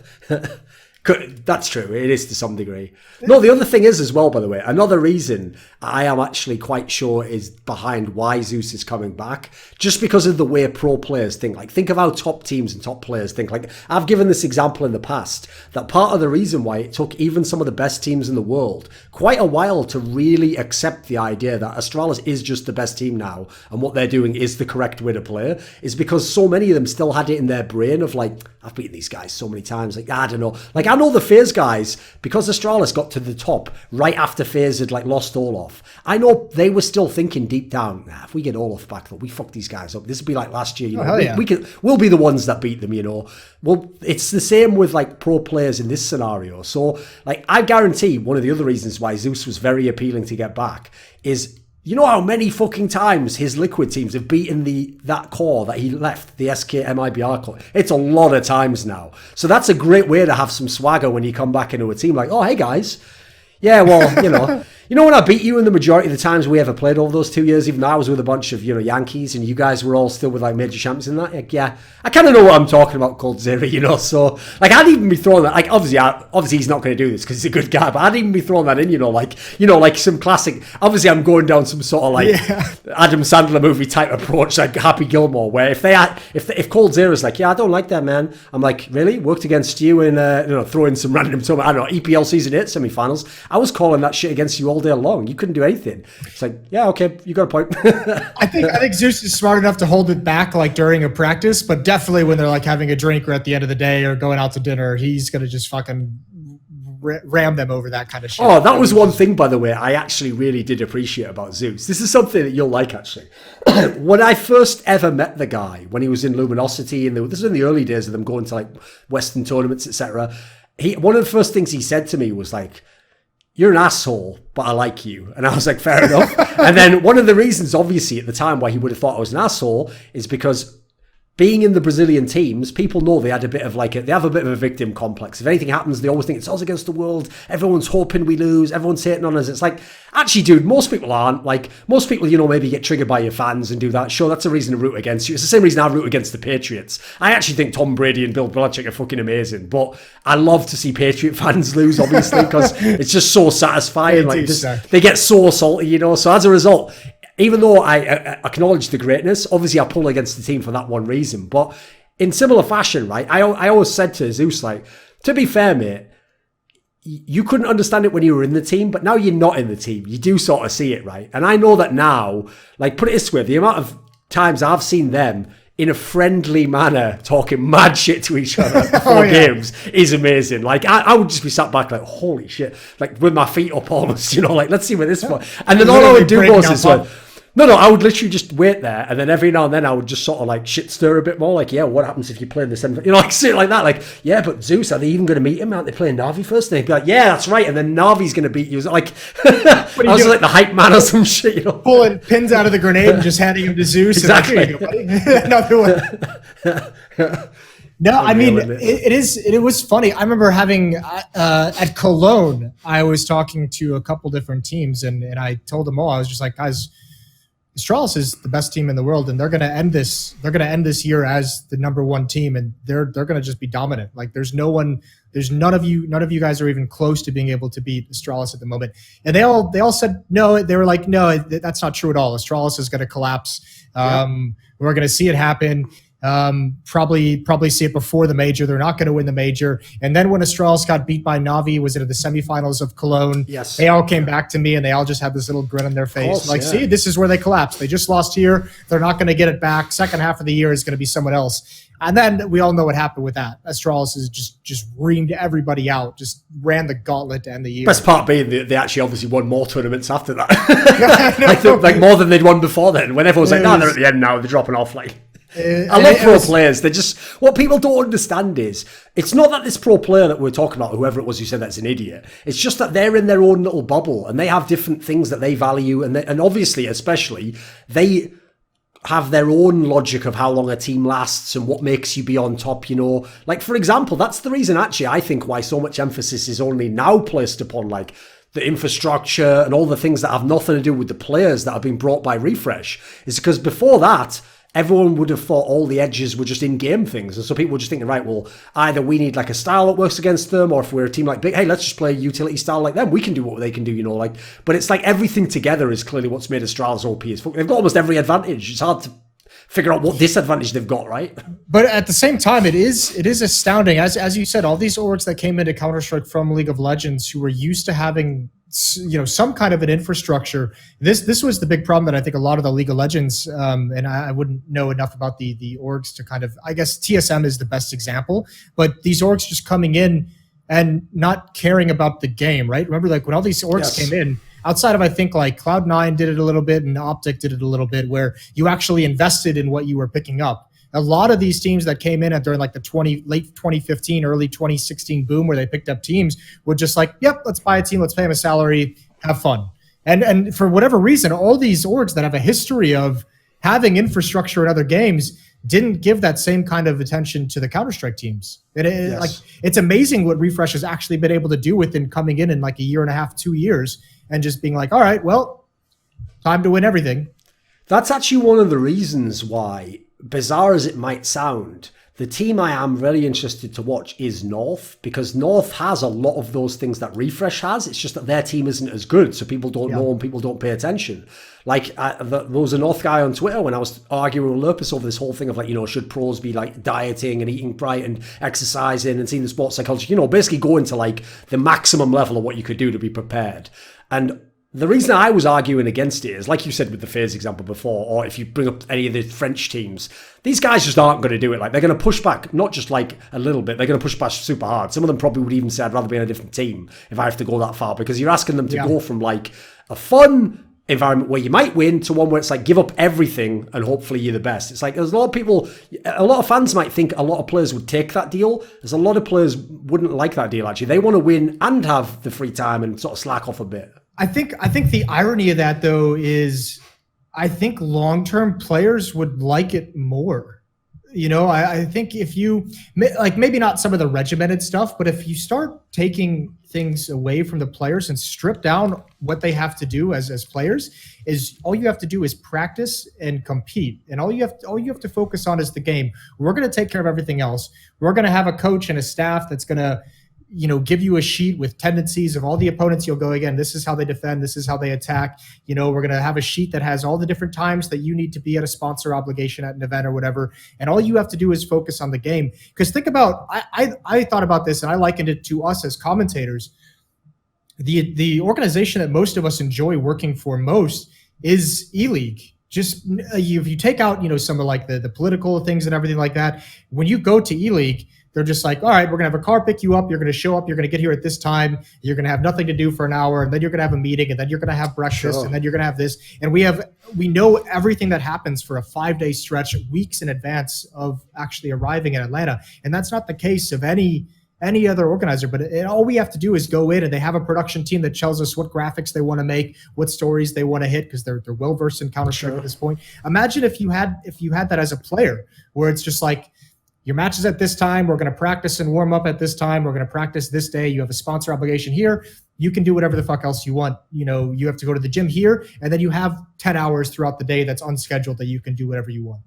That's true. It is to some degree. No, the other thing is as well, by the way, another reason I am actually quite sure is behind why Zeus is coming back, just because of the way pro players think. Like, think of how top teams and top players think. Like, I've given this example in the past, that part of the reason why it took even some of the best teams in the world quite a while to really accept the idea that Astralis is just the best team now and what they're doing is the correct way to play is because so many of them still had it in their brain of like, I've beaten these guys so many times. Like, I don't know. Like, I know the FaZe guys, because Astralis got to the top right after FaZe had like lost Olaf. I know they were still thinking deep down, if we get Olaf back, though, we fuck these guys up. This will be like last year, we'll be the ones that beat them, Well, it's the same with like pro players in this scenario. So, like, I guarantee one of the other reasons why Zeus was very appealing to get back is, you know how many fucking times his Liquid teams have beaten that core that he left, the SK MIBR core? It's a lot of times now. So that's a great way to have some swagger when you come back into a team like, oh, hey guys. Yeah, well, when I beat you in the majority of the times we ever played over those 2 years, even though I was with a bunch of, Yankees and you guys were all still with like major champions and that, like, yeah, I kind of know what I'm talking about, Cold Zeri, so like I'd even be throwing that, like obviously he's not going to do this because he's a good guy, but I'd even be throwing that in, like some classic, obviously I'm going down some sort of like Adam Sandler movie type approach, like Happy Gilmore, where if Cold Zeri's like, yeah, I don't like that, man, I'm like, really? Worked against you and, throw in some random tournament, I don't know, EPL Season 8 semi-finals, I was calling that shit against you all day long. You couldn't do anything. It's like, yeah, okay, you got a point. I think Zeus is smart enough to hold it back like during a practice, but definitely when they're like having a drink or at the end of the day or going out to dinner, he's gonna just fucking ram them over that kind of shit. Oh, that was one thing, by the way, I actually really did appreciate about Zeus. This is something that you'll like, actually. When I first ever met the guy, when he was in Luminosity, and this was in the early days of them going to like Western tournaments, etc. One of the first things he said to me was like, you're an asshole, but I like you. And I was like, fair enough. And then one of the reasons, obviously, at the time why he would have thought I was an asshole is because being in the Brazilian teams, people know they had a bit of like they have a bit of a victim complex. If anything happens, they always think it's us against the world. Everyone's hoping we lose. Everyone's hating on us. It's like, actually, dude, most people aren't. Like, most people, maybe get triggered by your fans and do that. Sure, that's a reason to root against you. It's the same reason I root against the Patriots. I actually think Tom Brady and Bill Belichick are fucking amazing. But I love to see Patriot fans lose, obviously, because it's just so satisfying. Like, they get so salty, So as a result, even though I acknowledge the greatness, obviously I pull against the team for that one reason. But in similar fashion, right, I always said to Zeus, like, to be fair, mate, you couldn't understand it when you were in the team, but now you're not in the team. You do sort of see it, right? And I know that now, like, put it this way, the amount of times I've seen them in a friendly manner talking mad shit to each other before games is amazing. Like, I would just be sat back like, holy shit, like with my feet up almost, like, let's see where this one. And then all I would do was No, I would literally just wait there, and then every now and then I would just sort of like shit stir a bit more, like, yeah, what happens if you play the same, like shit like that, like, yeah, but Zeus, are they even going to meet him? Aren't they playing Na'Vi first? And they'd be like, yeah, that's right, and then Na'Vi's going to beat you. Like, I was like the hype man or some shit, Pulling pins out of the grenade and just handing him to Zeus. Exactly. And like, here you go, buddy. Another one. No, I mean, it was funny. I remember having, at Cologne, I was talking to a couple different teams, and I told them all, I was just like, guys, Astralis is the best team in the world, and they're going to end this. They're going to end this year as the number one team, and they're going to just be dominant. Like there's none of you guys are even close to being able to beat Astralis at the moment. And they all said no. They were like, no, that's not true at all. Astralis is going to collapse. We're going to see it happen. Probably see it before the major. They're not going to win the major. And then when Astralis got beat by Na'Vi, was it at the semifinals of Cologne? Yes. They all came back to me and they all just had this little grin on their face. See, this is where they collapsed. They just lost here. They're not going to get it back. Second half of the year is going to be someone else. And then we all know what happened with that. Astralis is just reamed everybody out, just ran the gauntlet to end the year. Best part being they actually obviously won more tournaments after that. like more than they'd won before then. When everyone's like, no, they're at the end now, they're dropping off. Like, I love pro players. They're just, what people don't understand is, it's not that this pro player that we're talking about, whoever it was who said that's an idiot, it's just that they're in their own little bubble and they have different things that they value, and obviously, especially, they have their own logic of how long a team lasts and what makes you be on top, Like, for example, that's the reason, actually, I think why so much emphasis is only now placed upon, like, the infrastructure and all the things that have nothing to do with the players that have been brought by Refresh, is because before that, everyone would have thought all the edges were just in-game things. And so people were just thinking, right, well, either we need like a style that works against them, or if we're a team like Big, hey, let's just play a utility style like them. We can do what they can do, like. But it's like everything together is clearly what's made Astralis OP as fuck. They've got almost every advantage. It's hard to figure out what disadvantage they've got, right? But at the same time, it is astounding. As you said, all these orgs that came into Counter-Strike from League of Legends who were used to having some kind of an infrastructure. This was the big problem that I think a lot of the League of Legends, and I wouldn't know enough about the orgs to kind of, I guess TSM is the best example, but these orgs just coming in and not caring about the game, right? Remember, like when all these orgs came in, outside of, I think, like Cloud9 did it a little bit and Optic did it a little bit, where you actually invested in what you were picking up. A lot of these teams that came in during like the late 2015, early 2016 boom, where they picked up teams, were just like, yep, let's buy a team, let's pay them a salary, have fun. And for whatever reason, all these orgs that have a history of having infrastructure in other games didn't give that same kind of attention to the Counter-Strike teams. Like, it's amazing what Refresh has actually been able to do within coming in like a year and a half, 2 years, and just being like, all right, well, time to win everything. That's actually one of the reasons why, bizarre as it might sound, the team I am really interested to watch is North, because North has a lot of those things that Refresh has. It's just that their team isn't as good, so people don't know and people don't pay attention. Like, there was a North guy on Twitter when I was arguing with Lurpus over this whole thing of like, should pros be like dieting and eating right and exercising and seeing the sports psychology, basically going to like the maximum level of what you could do to be prepared. And the reason I was arguing against it is, like you said with the FaZe example before, or if you bring up any of the French teams, these guys just aren't going to do it. Like, they're going to push back, not just like a little bit, they're going to push back super hard. Some of them probably would even say, I'd rather be in a different team if I have to go that far, because you're asking them to go from like a fun environment where you might win to one where it's like give up everything and hopefully you're the best. It's like there's a lot of people, a lot of fans might think a lot of players would take that deal. There's a lot of players wouldn't like that deal, actually. They want to win and have the free time and sort of slack off a bit. I think the irony of that, though, is I think long-term players would like it more. I think if you, like, maybe not some of the regimented stuff, but if you start taking things away from the players and strip down what they have to do as players, is all you have to do is practice and compete. And all you have to focus on is the game. We're going to take care of everything else. We're going to have a coach and a staff that's going to give you a sheet with tendencies of all the opponents you'll go again. This is how they defend. This is how they attack. We're going to have a sheet that has all the different times that you need to be at a sponsor obligation at an event or whatever. And all you have to do is focus on the game. Because think about, I thought about this and I likened it to us as commentators. The organization that most of us enjoy working for most is eLeague. Just if you take out, some of like the political things and everything like that, when you go to eLeague, They're just like, all right, we're going to have a car pick you up. You're going to show up. You're going to get here at this time. You're going to have nothing to do for an hour. And then you're going to have a meeting. And then you're going to have breakfast. Sure. And then you're going to have this. And we know everything that happens for a 5-day stretch weeks in advance of actually arriving in Atlanta. And that's not the case of any other organizer. But all we have to do is go in, and they have a production team that tells us what graphics they want to make, what stories they want to hit, because they're well-versed in Counter-Strike at this point. Imagine if you had that as a player, where it's just like, your match is at this time. We're going to practice and warm up at this time. We're going to practice this day. You have a sponsor obligation here. You can do whatever the fuck else you want. You have to go to the gym here, and then you have 10 hours throughout the day that's unscheduled that you can do whatever you want.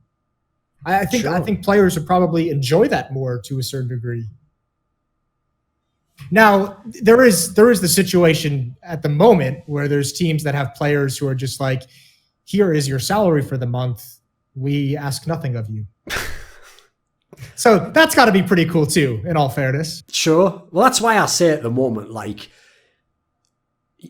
I think players would probably enjoy that more to a certain degree. Now, there is the situation at the moment where there's teams that have players who are just like, here is your salary for the month. We ask nothing of you. So that's got to be pretty cool too, in all fairness. Sure. Well, that's why I say at the moment, like,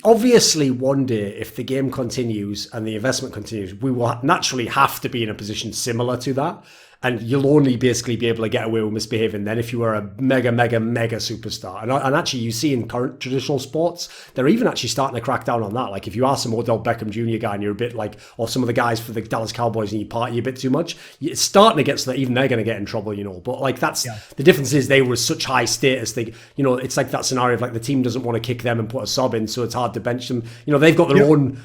obviously one day, if the game continues and the investment continues, we will naturally have to be in a position similar to that. And you'll only basically be able to get away with misbehaving then if you are a mega, mega, mega superstar. And actually, you see in current traditional sports, they're even actually starting to crack down on that. Like, if you are some Odell Beckham Jr. guy and you're a bit like, or some of the guys for the Dallas Cowboys and you party a bit too much, it's starting to get so that even they're going to get in trouble, But like, that's the difference is they were such high status. They, it's like that scenario of like the team doesn't want to kick them and put a sub in, so it's hard to bench them. They've got their own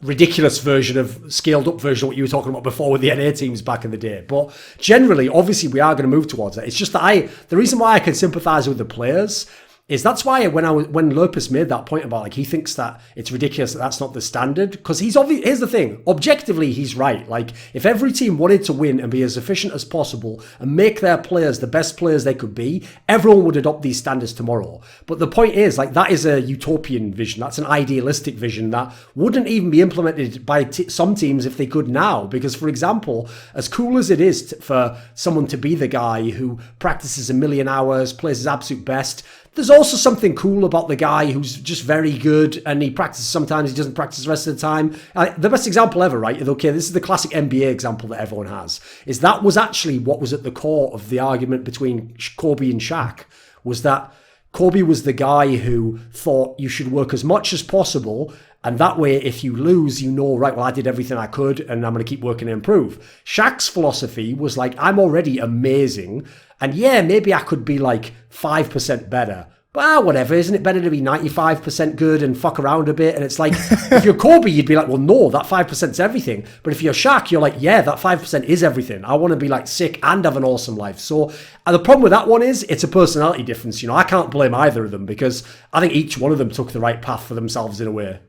ridiculous version of scaled up version of what you were talking about before with the NA teams back in the day. But generally, obviously, we are going to move towards it. It's just that the reason why I can sympathize with the players is that's why when Lurpus made that point about like he thinks that it's ridiculous that that's not the standard, because here's the thing, objectively he's right. Like, if every team wanted to win and be as efficient as possible and make their players the best players they could be, everyone would adopt these standards tomorrow. But the point is, like, that is a utopian vision. That's an idealistic vision that wouldn't even be implemented by some teams if they could now. Because, for example, as cool as it is for someone to be the guy who practices 1 million hours, plays his absolute best, there's also something cool about the guy who's just very good and he practices sometimes, he doesn't practice the rest of the time. The best example ever, right? Okay, this is the classic NBA example that everyone has, is that was actually what was at the core of the argument between Kobe and Shaq, was that Kobe was the guy who thought you should work as much as possible, and that way, if you lose, right, well, I did everything I could and I'm going to keep working to improve. Shaq's philosophy was like, I'm already amazing, and yeah, maybe I could be like 5% better. But whatever, isn't it better to be 95% good and fuck around a bit? And it's like, if you're Kobe, you'd be like, well, no, that 5%'s everything. But if you're Shaq, you're like, yeah, that 5% is everything. I want to be like sick and have an awesome life. So the problem with that one is it's a personality difference. I can't blame either of them because I think each one of them took the right path for themselves in a way.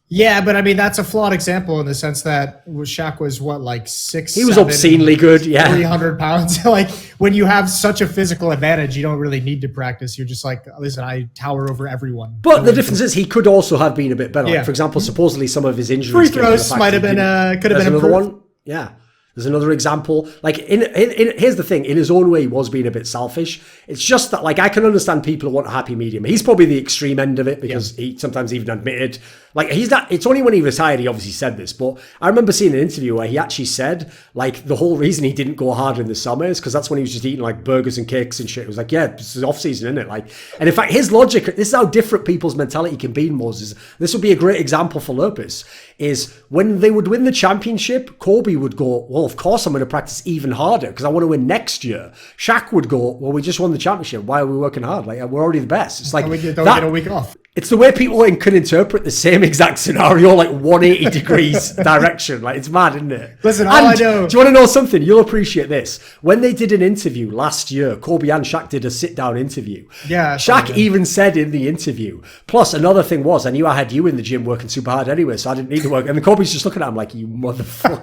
Yeah, but I mean, that's a flawed example in the sense that Shaq was like 6'7". He was obscenely good, yeah. 300 pounds. Like, when you have such a physical advantage, you don't really need to practice. You're just like, listen, I tower over everyone. But the difference is he could also have been a bit better. Yeah. Like, for example, supposedly some of his injuries. Free throws might have been, could have been another improved. one. Yeah. There's another example. Like, here's the thing. In his own way, he was being a bit selfish. It's just that, like, I can understand people who want a happy medium. He's probably the extreme end of it because he sometimes even admitted, like, he's not. It's only when he retired he obviously said this. But I remember seeing an interview where he actually said, like, the whole reason he didn't go hard in the summer is because that's when he was just eating like burgers and cakes and shit. It was like, yeah, this is off season, isn't it? Like, and in fact, his logic. This is how different people's mentality can be, Moses. This would be a great example for Lurpus. Is when they would win the championship, Kobe would go, well, of course I'm going to practice even harder because I want to win next year. Shaq would go, well, we just won the championship. Why are we working hard? Like, we're already the best. It's like, we get a week off. It's the way people can interpret the same exact scenario, like 180 degrees direction. Like, it's mad, isn't it? Listen, all I know. Do you want to know something? You'll appreciate this. When they did an interview last year, Kobe and Shaq did a sit-down interview. Yeah. Shaq even said in the interview, plus another thing was, I knew I had you in the gym working super hard anyway, so I didn't need to work. And the Kobe's just looking at him like, you motherfucker.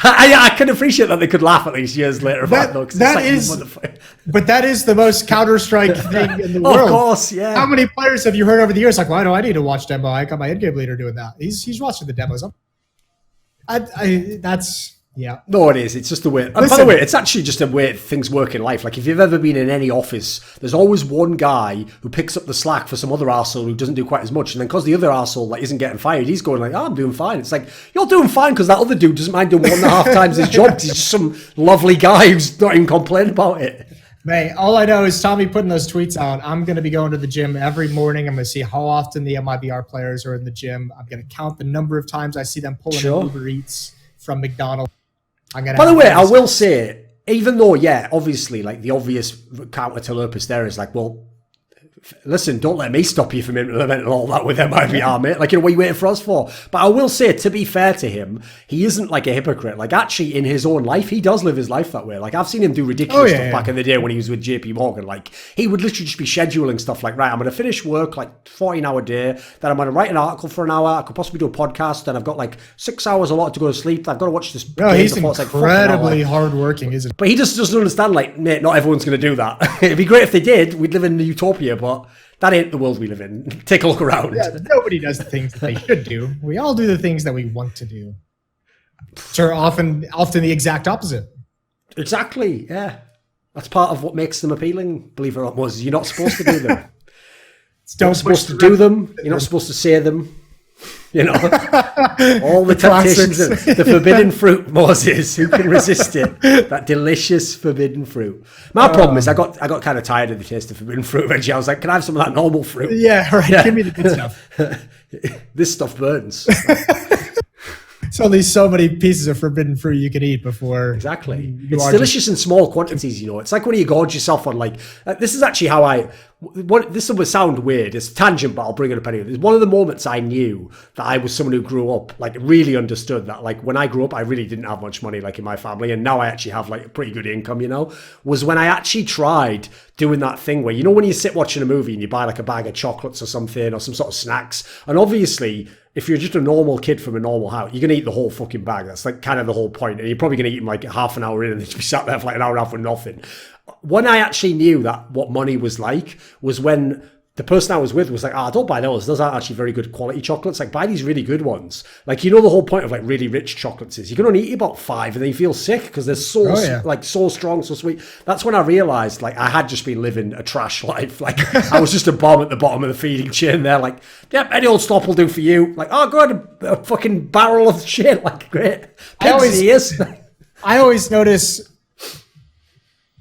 I can appreciate that they could laugh at least years later about that. But that is the most Counter-Strike thing in the world. Of course, yeah. How many players have you heard over the years like, why do I need to watch demo? I got my in-game leader doing that. He's watching the demos. Yeah. No, it is. It's just the way. And by the way, it's actually just the way things work in life. Like, if you've ever been in any office, there's always one guy who picks up the slack for some other arsehole who doesn't do quite as much. And then because the other arsehole like isn't getting fired, he's going like, oh, I'm doing fine. It's like, you're doing fine because that other dude doesn't mind doing 1.5 times his job because he's just some lovely guy who's not even complaining about it. Man, all I know is Tommy putting those tweets out. I'm going to be going to the gym every morning. I'm going to see how often the MIBR players are in the gym. I'm going to count the number of times I see them pulling in Uber Eats from McDonald's. By the way, I will say, even though, yeah, obviously, like the obvious counter to Lurpus there is like, well, listen, don't let me stop you from implementing all that with MIBR, mate. Like, you know, what are you waiting for us for? But I will say, to be fair to him, he isn't like a hypocrite. Like, actually, in his own life, he does live his life that way. Like, I've seen him do ridiculous stuff back in the day when he was with JP Morgan. Like, he would literally just be scheduling stuff like, right, I'm going to finish work, like, 14-hour day, then I'm going to write an article for an hour, I could possibly do a podcast, then I've got, like, 6 hours allotted to go to sleep, I've got to watch this. No, he's incredibly hardworking, isn't he? But he just doesn't understand, like, mate, not everyone's going to do that. It'd be great if they did. We'd live in a utopia, but that ain't the world we live in. Take a look around. Yeah, nobody does the things that they should do. We all do the things that we want to do. Which are often the exact opposite. Exactly, yeah. That's part of what makes them appealing, believe it or not, Moses. You're not supposed to do them. You're not supposed to do them. You're not supposed to say them. You know, all the temptations of the forbidden fruit, Moses. Who can resist it? That delicious forbidden fruit. My problem is I got kind of tired of the taste of forbidden fruit eventually. I was like, can I have some of that normal fruit? Yeah, right. Yeah. Give me the good stuff. This stuff burns. It's only so many pieces of forbidden fruit you can eat before. Exactly. It's delicious in small quantities, you know. It's like when you gorge yourself on, like, this is actually how this will sound weird. It's a tangent, but I'll bring it up anyway. It's one of the moments I knew that I was someone who grew up, like, really understood that, like, when I grew up, I really didn't have much money, like, in my family. And now I actually have, like, a pretty good income, you know, was when I actually tried doing that thing where, you know, when you sit watching a movie and you buy, like, a bag of chocolates or something or some sort of snacks. And obviously, if you're just a normal kid from a normal house, you're going to eat the whole fucking bag. That's like kind of the whole point. And you're probably going to eat them like half an hour in and then just be sat there for like an hour and a half with nothing. When I actually knew that what money was like was when the person I was with was like, don't buy those. Those aren't actually very good quality chocolates. Like, buy these really good ones. Like, you know, the whole point of like really rich chocolates is you can only eat about 5 and then you feel sick because they're so like so strong, so sweet. That's when I realized like I had just been living a trash life. Like, I was just a bomb at the bottom of the feeding chain there. Like, yep, any old stop will do for you. Like, oh, good, a fucking barrel of shit. Like, great. I always notice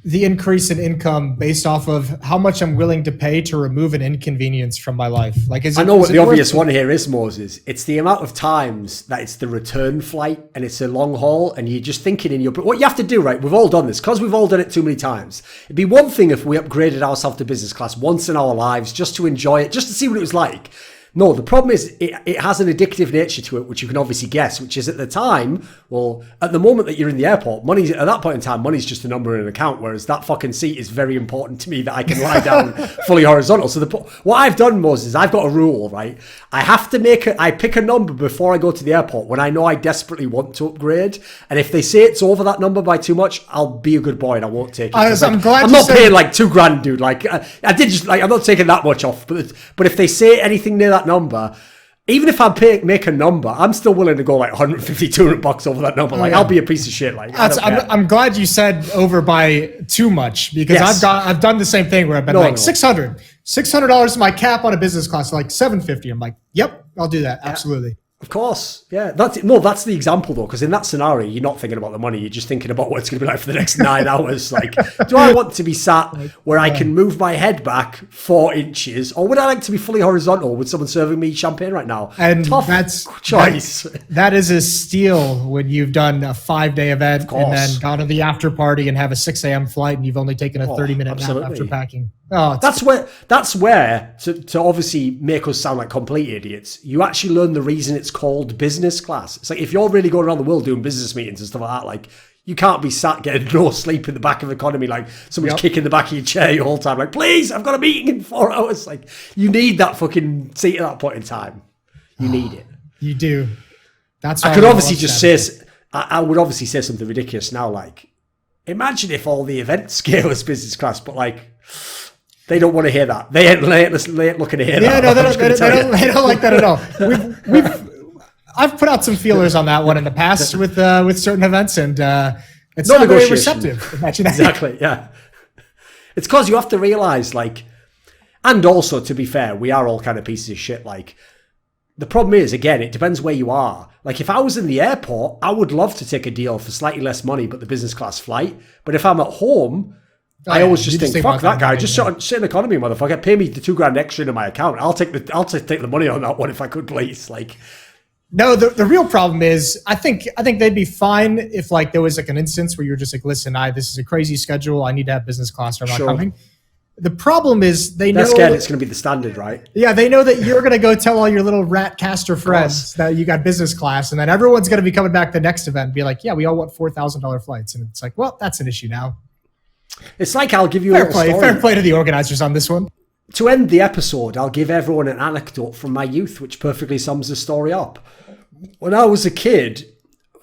the increase in income based off of how much I'm willing to pay to remove an inconvenience from my life. Like, I know what the obvious one here is, Moses. It's the amount of times that it's the return flight and it's a long haul and you're just thinking in your... What you have to do, right, we've all done this, because we've all done it too many times. It'd be one thing if we upgraded ourselves to business class once in our lives just to enjoy it, just to see what it was like. No, the problem is it has an addictive nature to it, which you can obviously guess, which is at the time, well, at the moment that you're in the airport, at that point in time, money's just a number in an account, whereas that fucking seat is very important to me that I can lie down fully horizontal. So what I've done, Moses, I've got a rule, right? I have to I pick a number before I go to the airport when I know I desperately want to upgrade. And if they say it's over that number by too much, I'll be a good boy and I won't take it. I'm not paying like $2,000, dude. Like, I did just, like, I'm not taking that much off. But if they say anything near that number, even if I make a number, I'm still willing to go like 150, $200 over that number. Like, I'll be a piece of shit. Like, I'm glad you said over by too much, because I've done the same thing where I've been $600 is my cap on a business class, like $750. I'm like, yep, I'll do that. Absolutely. Of course, yeah. That's the example though, because in that scenario, you're not thinking about the money. You're just thinking about what it's going to be like for the next 9 hours. Like, do I want to be sat where I can move my head back 4 inches, or would I like to be fully horizontal with someone serving me champagne right now? And tough choice. That is a steal when you've done a 5-day event and then gone to the after party and have a 6 a.m. flight, and you've only taken a 30-minute nap after packing. Oh, that's where to obviously make us sound like complete idiots, you actually learn the reason it's called business class. It's like, if you're really going around the world doing business meetings and stuff like that, like, you can't be sat getting no sleep in the back of economy, like someone's kicking the back of your chair the whole time, like, please, I've got a meeting in 4 hours. Like, you need that fucking seat at that point in time. You need it. You do. That's why I could obviously just say, I would obviously say something ridiculous now, like, imagine if all the event scale was business class, but like, they don't want to hear that. They ain't looking to hear that. Yeah, no, they don't like that at all. I've put out some feelers on that one in the past with certain events, and it's not very receptive. Imagine that. Exactly, yeah. It's because you have to realize, like, and also, to be fair, we are all kind of pieces of shit. Like, the problem is, again, it depends where you are. Like, if I was in the airport, I would love to take a deal for slightly less money, but the business class flight. But if I'm at home, I always just think, fuck that guy. money, Just yeah. sit in economy, motherfucker. Pay me the $2,000 extra into my account. I'll take the money on that one if I could, please. Like, No, the real problem is I think they'd be fine if like there was like an instance where you're just like, listen, this is a crazy schedule. I need to have business class or I'm not coming. The problem is they're scared it's going to be the standard, right? Yeah, they know that you're going to go tell all your little rat caster friends that you got business class, and then everyone's going to be coming back the next event and be like, yeah, we all want $4,000 flights. And it's like, well, that's an issue now. It's like I'll give you fair play to the organizers on this one. To end the episode, I'll give everyone an anecdote from my youth, which perfectly sums the story up. When I was a kid,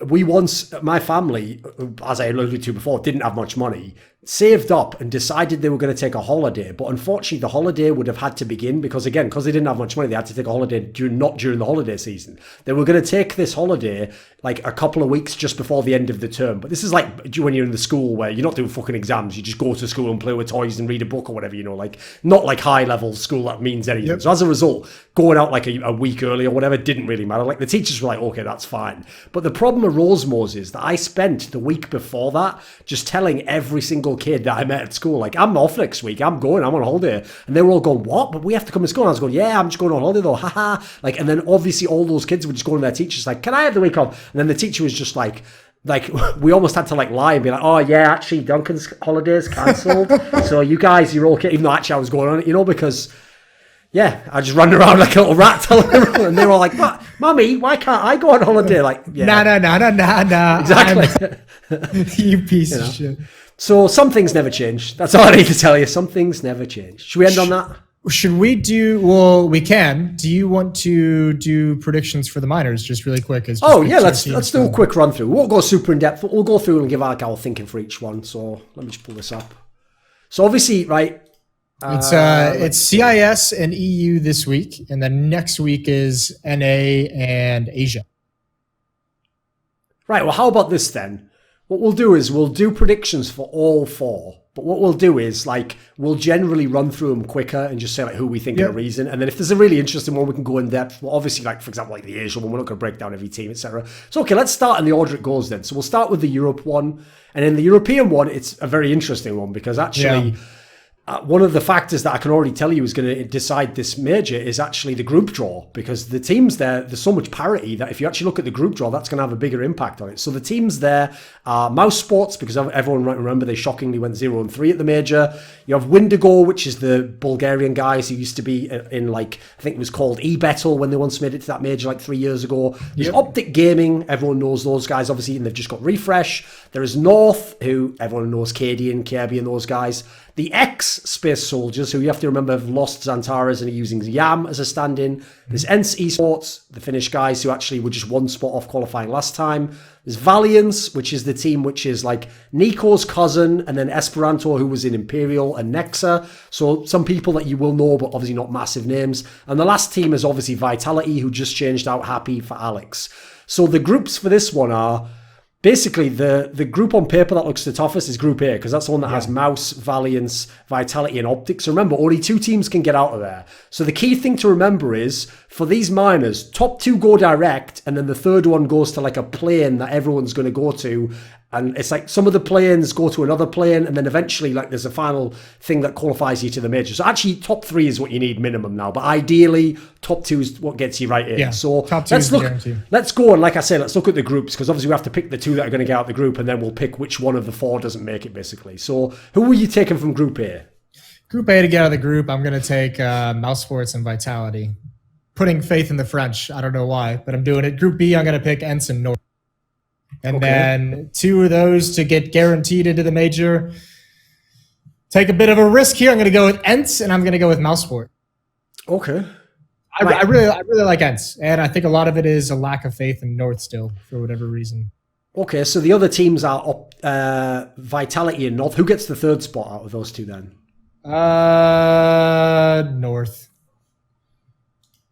my family, as I alluded to before, didn't have much money, saved up and decided they were going to take a holiday. But unfortunately, the holiday would have had to begin because they didn't have much money, they had to take a holiday not during the holiday season. They were going to take this holiday like a couple of weeks just before the end of the term. But this is like when you're in the school where you're not doing fucking exams, you just go to school and play with toys and read a book or whatever, like not like high level school that means anything. Yep. So as a result, going out like a week early or whatever didn't really matter. Like the teachers were like, okay, that's fine. But the problem arose, Moses, that I spent the week before that just telling every single kid that I met at school, like, I'm off next week, I'm on holiday. And they were all going, what? But we have to come to school. And I was going, yeah, I'm just going on holiday though, haha. Like, and then obviously all those kids would just go to their teachers like, can I have the week off? And then the teacher was just like we almost had to like lie and be like, oh yeah, actually Duncan's holiday's cancelled. So you guys, you're okay. Even though actually I was going on it, because yeah, I just ran around like a little rat telling everyone, and they were like, what? Mummy, why can't I go on holiday? Like, yeah. Nah. Exactly. You piece of shit. So some things never change. That's all I need to tell you. Some things never change. Should we end on that? Should we do, well, we can. Do you want to do predictions for the minors just really quick? Let's do a quick run through. We won't go super in depth. We'll go through and give our thinking for each one. So let me just pull this up. So obviously, right. It's CIS and EU this week, and then next week is NA and Asia. Right, well, how about this then? What we'll do is we'll do predictions for all four. But what we'll do is, we'll generally run through them quicker and just say, who we think in a reason. And then if there's a really interesting one, we can go in depth. Well, obviously, for example, the Asia one, we're not going to break down every team, etc. So, okay, let's start in the order it goes then. So we'll start with the Europe one. And in the European one, it's a very interesting one because actually... one of the factors that I can already tell you is going to decide this major is actually the group draw, because the teams there's so much parity that if you actually look at the group draw, that's going to have a bigger impact on it. So the teams there are Mouse Sports, because everyone might remember they shockingly went 0-3 at the major. You have Windigo, which is the Bulgarian guys who used to be in I think it was called eBettle when they once made it to that major 3 years ago. There's Optic Gaming, everyone knows those guys obviously, and they've just got Refresh. There is North, who everyone knows, KD and Kirby and those guys. The Space Soldiers, who you have to remember have lost Xantaras and are using YAM as a stand-in. There's ENCE eSports, the Finnish guys who actually were just one spot off qualifying last time. There's Valiance, which is the team which is Nico's cousin, and then Esperanto, who was in Imperial, and Nexa. So some people that you will know, but obviously not massive names. And the last team is obviously Vitality, who just changed out Happy for Alex. So the groups for this one are... Basically, the group on paper that looks the toughest is Group A, because that's the one that has Mouse, Valiance, Vitality, and Optic. So remember, only 2 teams can get out of there. So the key thing to remember is, for these minors, top 2 go direct, and then the third one goes to a plane that everyone's going to go to. And it's some of the planes go to another plane, and then eventually there's a final thing that qualifies you to the major. So actually, top 3 is what you need minimum now. But ideally, top 2 is what gets you right in. Yeah, so top 2 let's go, and like I said, let's look at the groups, because obviously we have to pick the 2 that are going to get out of the group, and then we'll pick which one of the 4 doesn't make it, basically. So who were you taking from Group A? Group A to get out of the group, I'm going to take Mouse Sports and Vitality. Putting faith in the French. I don't know why, but I'm doing it. Group B, I'm going to pick ENCE and North. And then 2 of those to get guaranteed into the major. Take a bit of a risk here. I'm going to go with ENCE, and I'm going to go with Mouse Sport. Okay. I really like ENCE, and I think a lot of it is a lack of faith in North still, for whatever reason. Okay, so the other teams are Vitality and North. Who gets the 3rd spot out of those 2 then? North.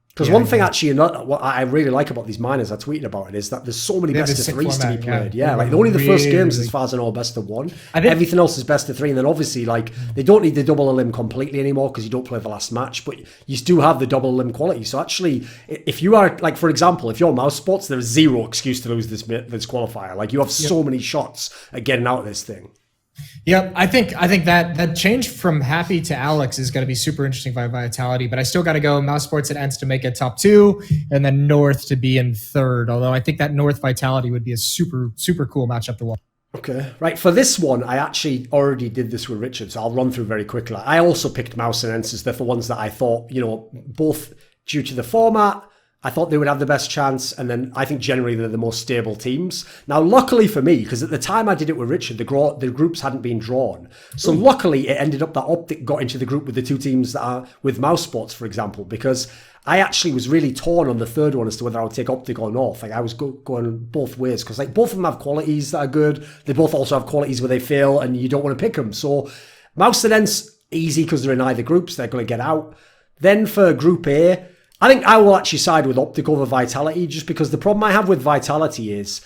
Because one thing actually, what I really like about these minors, I tweeted about it, is that there's so many best of 3s to be played. Yeah, only the first games, as far as I know, are best of 1. Everything else is best of 3, and then obviously, they don't need the double elim completely anymore because you don't play the last match, but you do have the double elim quality. So actually, if you are, for example, if you're Mouse Sports, there's 0 excuse to lose this qualifier. You have so many shots at getting out of this thing. Yep, I think that change from Happy to Alex is going to be super interesting by Vitality, but I still got to go Mouse Sports and Ents to make it top 2, and then North to be in 3rd. Although I think that North Vitality would be a super cool matchup to watch. Okay, right. For this one, I actually already did this with Richard, so I'll run through very quickly. I also picked Mouse and Ents as the ones that I thought, both due to the format, I thought they would have the best chance, and then I think generally they're the most stable teams. Now, luckily for me, because at the time I did it with Richard, the groups hadn't been drawn. So luckily, it ended up that Optic got into the group with the 2 teams that are with Mouse Sports, for example, because I actually was really torn on the third one as to whether I would take Optic or North. Like I was going both ways, because like both of them have qualities that are good. They both also have qualities where they fail, and you don't want to pick them. So Mouse and Ents, easy because they're in either groups. They're going to get out. Then for Group A, I think I will actually side with Optic over Vitality, just because the problem I have with Vitality is,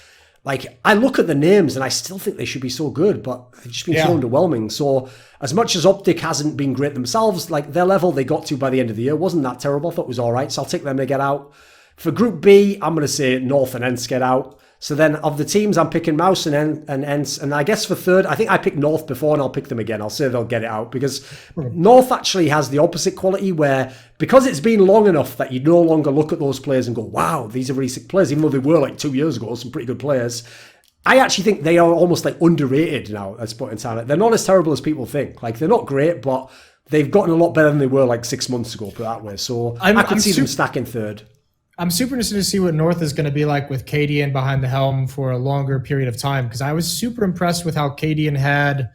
like, I look at the names and I still think they should be so good, but they've just been so underwhelming. So as much as Optic hasn't been great themselves, like their level they got to by the end of the year wasn't that terrible. I thought it was all right. So I'll take them to get out. For Group B, I'm going to say North and Ents get out. So then of the teams, I'm picking Mouse and Ents. And I guess for third, I think I picked North before and I'll pick them again. I'll say they'll get it out because North actually has the opposite quality where, because it's been long enough that you no longer look at those players and go, wow, these are really sick players, even though they were like 2 years ago, some pretty good players. I actually think they are almost like underrated now at this point in time. They're not as terrible as people think. Like they're not great, but they've gotten a lot better than they were like 6 months ago, put it that way. So I could see them stacking third. I'm super interested to see what North is going to be like with Cadian behind the helm for a longer period of time, because I was super impressed with how Cadian had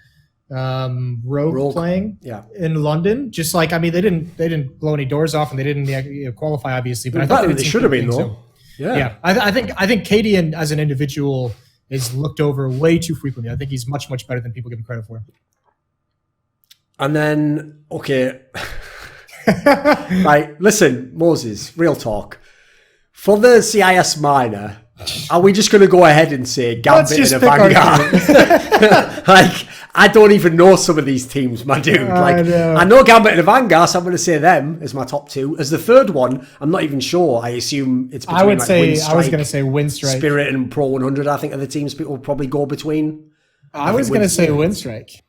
Rogue playing in London. Just like, I mean, they didn't blow any doors off and they didn't qualify, obviously, but I thought they should have been though. So. Yeah. I think Cadian as an individual is looked over way too frequently. I think he's much better than people give him credit for. And then, okay, right, listen, Moses, real talk. For the CIS minor, are we just going to go ahead and say Gambit and a Vanguard? Like, I don't even know some of these teams, my dude. Like, I know Gambit and a Vanguard, so I'm going to say them as my top 2. As the third one, I'm not even sure. I assume it's between I was going to say Windstrike. Spirit and Pro 100, I think, are the teams people will probably go between. I was going to say Windstrike.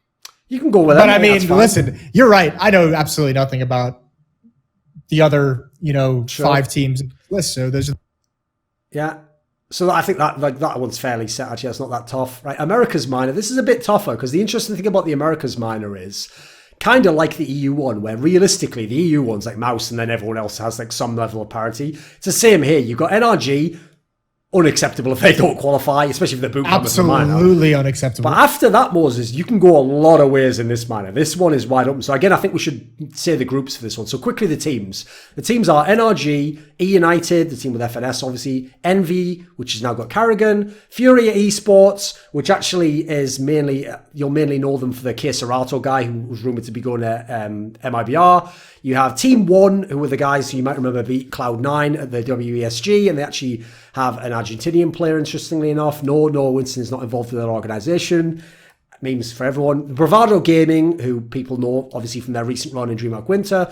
You can go with that. But I mean, listen, you're right. I know absolutely nothing about the other, 5 teams in the list. So there's So I think that one's fairly set. Actually, it's not that tough, right? America's minor. This is a bit tougher because the interesting thing about the America's minor is kind of like the EU one, where realistically the EU one's like Mouse, and then everyone else has like some level of parity. It's the same here. You've got NRG. Unacceptable if they don't qualify, especially if they're Bootcamp. Absolutely unacceptable. But after that, Moses, you can go a lot of ways in this manner. This one is wide open. So again, I think we should say the groups for this one. So quickly, the teams. The teams are NRG, E-United, the team with FNS, obviously, Envy, which has now got Carrigan, Furia eSports, which actually is mainly, you'll mainly know them for the K Serato guy who was rumoured to be going to MIBR. You have Team 1, who were the guys who you might remember beat Cloud9 at the WESG, and they actually have an Argentinian player, interestingly enough. No, Winston is not involved with their organisation. Memes for everyone. Bravado Gaming, who people know, obviously, from their recent run in DreamHack Winter.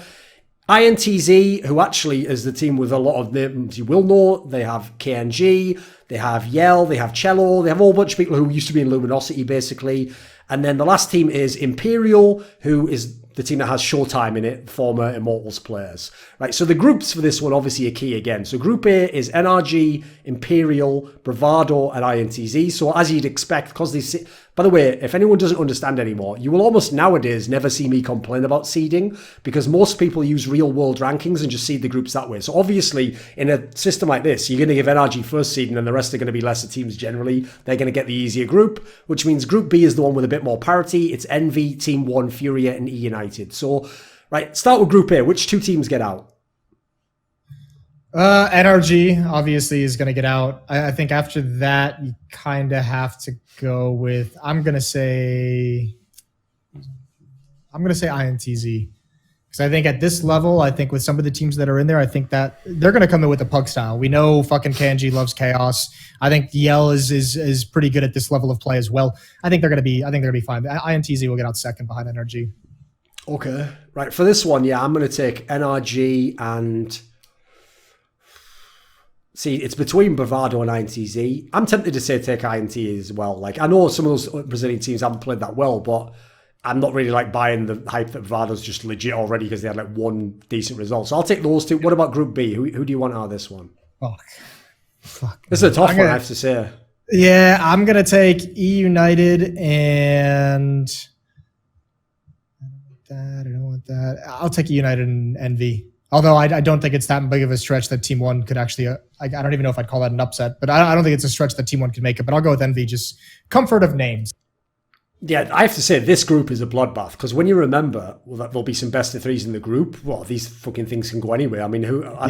INTZ, who actually is the team with a lot of names you will know. They have KNG, they have Yell, they have Cello, they have a whole bunch of people who used to be in Luminosity, basically. And then the last team is Imperial, who is the team that has Showtime in it, former Immortals players. Right, so the groups for this one obviously are key again. So Group A is NRG, Imperial, Bravado, and INTZ. So as you'd expect, because they sit... By the way, if anyone doesn't understand anymore, you will almost nowadays never see me complain about seeding because most people use real world rankings and just seed the groups that way. So obviously, in a system like this, you're going to give NRG first seed and then the rest are going to be lesser teams generally. They're going to get the easier group, which means Group B is the one with a bit more parity. It's Envy, Team 1, Furia, and E-United. So, right, start with Group A. Which 2 teams get out? NRG obviously is going to get out. I think after that, you kind of have to go with. I'm going to say INTZ because I think at this level, I think with some of the teams that are in there, I think that they're going to come in with the pug style. We know fucking Kanji loves chaos. I think Yell is pretty good at this level of play as well. I think they're going to be fine. INTZ will get out second behind NRG. Okay, right for this one, I'm going to take NRG and. See, it's between Bravado and INTZ. I'm tempted to say take INT as well. Like, I know some of those Brazilian teams haven't played that well, but I'm not really like buying the hype that Bravado's just legit already because they had like one decent result. So I'll take those two. What about Group B? Who do you want out of this one? Fuck. This is a tough one, I have to say. Yeah, I'm gonna take E United and I don't want that. I'll take E United and NV. Although I don't think it's that big of a stretch that Team One could actually. I don't even know if I'd call that an upset, but I don't think it's a stretch that Team One could make it. But I'll go with NV. Just comfort of names. Yeah, I have to say this group is a bloodbath because when you remember, well, that there'll be some best of threes in the group. Well, these fucking things can go anywhere. I mean,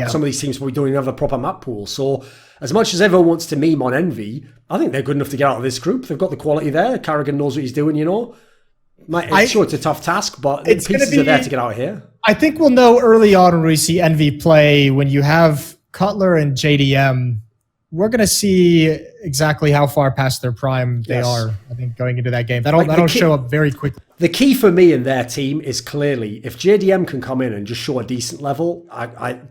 some of these teams probably don't even have a proper map pool. So as much as everyone wants to meme on Envy, I think they're good enough to get out of this group. They've got the quality there. Carrigan knows what he's doing. Sure, it's a tough task, but the pieces are there to get out of here. I think we'll know early on when we see Envy play when you have Cutler and JDM. We're going to see exactly how far past their prime they are, I think, going into that game. That'll show up very quickly. The key for me in their team is clearly, if JDM can come in and just show a decent level,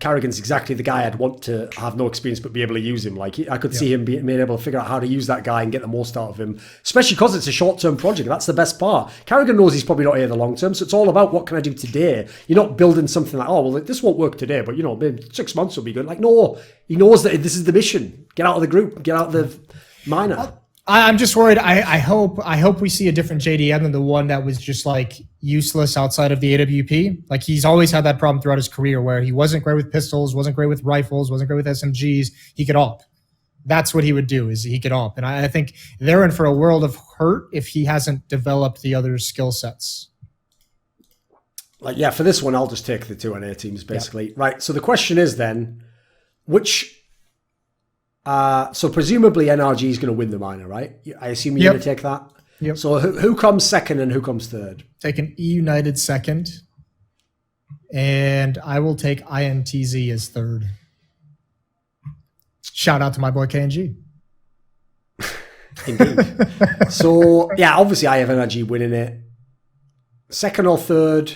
Carrigan's exactly the guy I'd want to have no experience but be able to use him. Like, I could see him being able to figure out how to use that guy and get the most out of him, especially because it's a short-term project. That's the best part. Carrigan knows he's probably not here the long-term, so it's all about what can I do today. You're not building something like, this won't work today, but, maybe 6 months will be good. Like, no, he knows that this is the mission. Get out of the group. Get out of the minor. I'm just worried. I hope we see a different JDM than the one that was just like useless outside of the AWP. Like, he's always had that problem throughout his career where he wasn't great with pistols, wasn't great with rifles, wasn't great with SMGs. He could AWP. That's what he would do, is he could AWP. And I think they're in for a world of hurt if he hasn't developed the other skill sets. For this one, I'll just take the two NA teams basically. Right. So the question is then, which. So presumably NRG is going to win the minor, right? I assume you're going to take that? Yep. So who comes second and who comes third? Taking E United second. And I will take INTZ as third. Shout out to my boy KNG. Indeed. So, obviously I have NRG winning it. Second or third?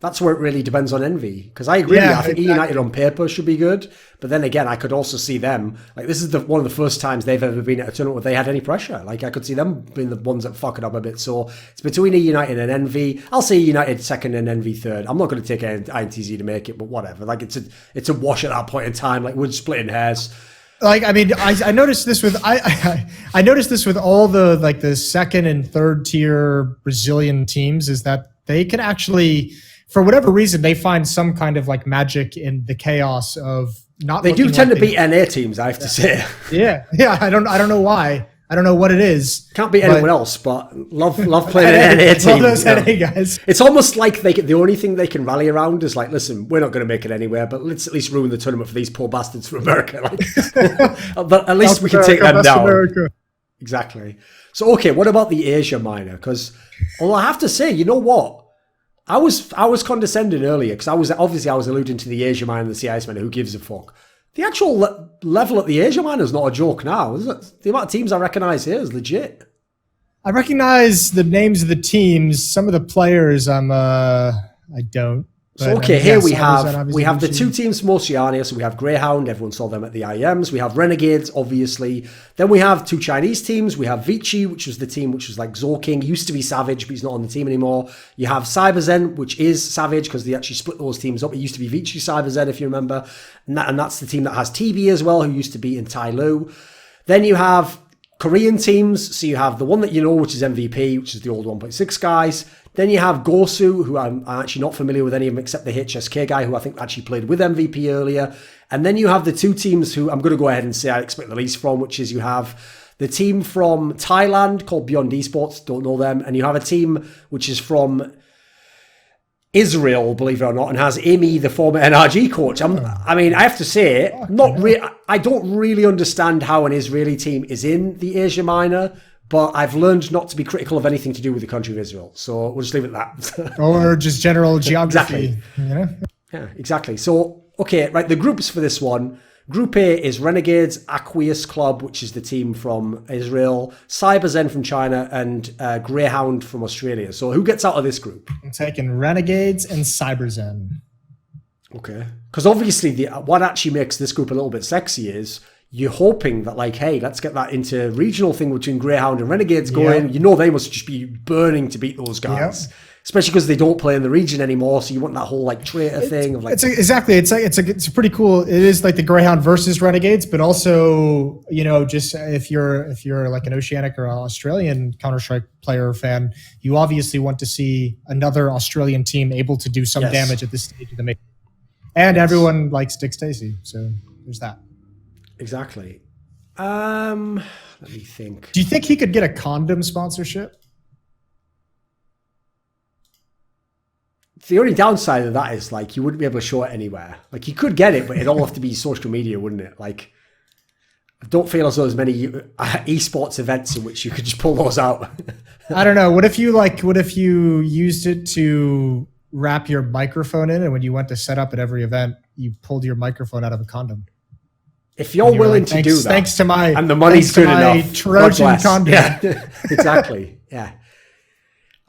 That's where it really depends on Envy. Because I agree with you. I think E United on paper should be good. But then again, I could also see them. Like, this is one of the first times they've ever been at a tournament where they had any pressure. Like, I could see them being the ones that fuck it up a bit. So it's between E United and Envy. I'll say United second and Envy third. I'm not going to take INTZ to make it, but whatever. Like, it's a wash at that point in time. Like, we're splitting hairs. Like, I mean, I noticed this with I noticed this with all the second and third tier Brazilian teams, is that they can actually, for whatever reason, they find some kind of like magic in the chaos of not. They do tend to beat NA teams, I have to say. Yeah. I don't know why. I don't know what it is. Can't beat anyone else, but love playing an NA team. Love those NA guys. It's almost like the only thing they can rally around is like, listen, we're not going to make it anywhere, but let's at least ruin the tournament for these poor bastards from America. But at least we can take them down. America. Exactly. So, okay, what about the Asia minor? Because, well, I have to say, you know what? I was condescending earlier because I was alluding to the Asia minor and the CIS minor. Who gives a fuck? The actual level at the Asia minor is not a joke now, is it? The amount of teams I recognise here is legit. I recognise the names of the teams. Some of the players, I don't. So, okay, here we have the two teams from Oceania. So we have Greyhound, everyone saw them at the IEMs. We have Renegades, obviously. Then we have two Chinese teams. We have Vici, which was the team which was like Zorking. Used to be Savage, but he's not on the team anymore. You have CyberZen, which is Savage, because they actually split those teams up. It used to be Vici CyberZen, if you remember. And that's the team that has TB as well, who used to be in Tai Lu. Then you have Korean teams. So you have the one that you know, which is MVP, which is the old 1.6 guys. Then you have Gosu, who I'm actually not familiar with any of them except the HSK guy, who I think actually played with MVP earlier. And then you have the two teams who I'm going to go ahead and say I expect the least from, which is you have the team from Thailand called Beyond Esports, don't know them. And you have a team which is from Israel, believe it or not, and has Amy, the former NRG coach. I have to say, I don't really understand how an Israeli team is in the Asia minor. But I've learned not to be critical of anything to do with the country of Israel. So we'll just leave it at that. Or just general geography. Exactly. Yeah, exactly. So, okay, right, the groups for this one. Group A is Renegades, Aqueous Club, which is the team from Israel, CyberZen from China, and Greyhound from Australia. So who gets out of this group? I'm taking Renegades and CyberZen. Okay. Because obviously what actually makes this group a little bit sexy is you're hoping that, like, hey, let's get that into regional thing between Greyhound and Renegades going. Yep. You know they must just be burning to beat those guys. Yep. Especially because they don't play in the region anymore, so you want that whole like traitor thing of like. It's a pretty cool. It is like the Greyhound versus Renegades, but also just if you're like an Oceanic or Australian Counter-Strike player or fan, you obviously want to see another Australian team able to do some damage at this stage of the make. And everyone likes Dick Stacey, so there's that. Exactly. Let me think. Do you think he could get a condom sponsorship? The only downside of that is like you wouldn't be able to show it anywhere. Like you could get it, but it'd all have to be social media, wouldn't it? Like I don't feel as though there's many esports events in which you could just pull those out. I don't know. What if you used it to wrap your microphone in, and when you went to set up at every event, you pulled your microphone out of a condom? If you're willing to do that, thanks to my and the money's good enough, Trojan condom. Yeah, exactly. Yeah.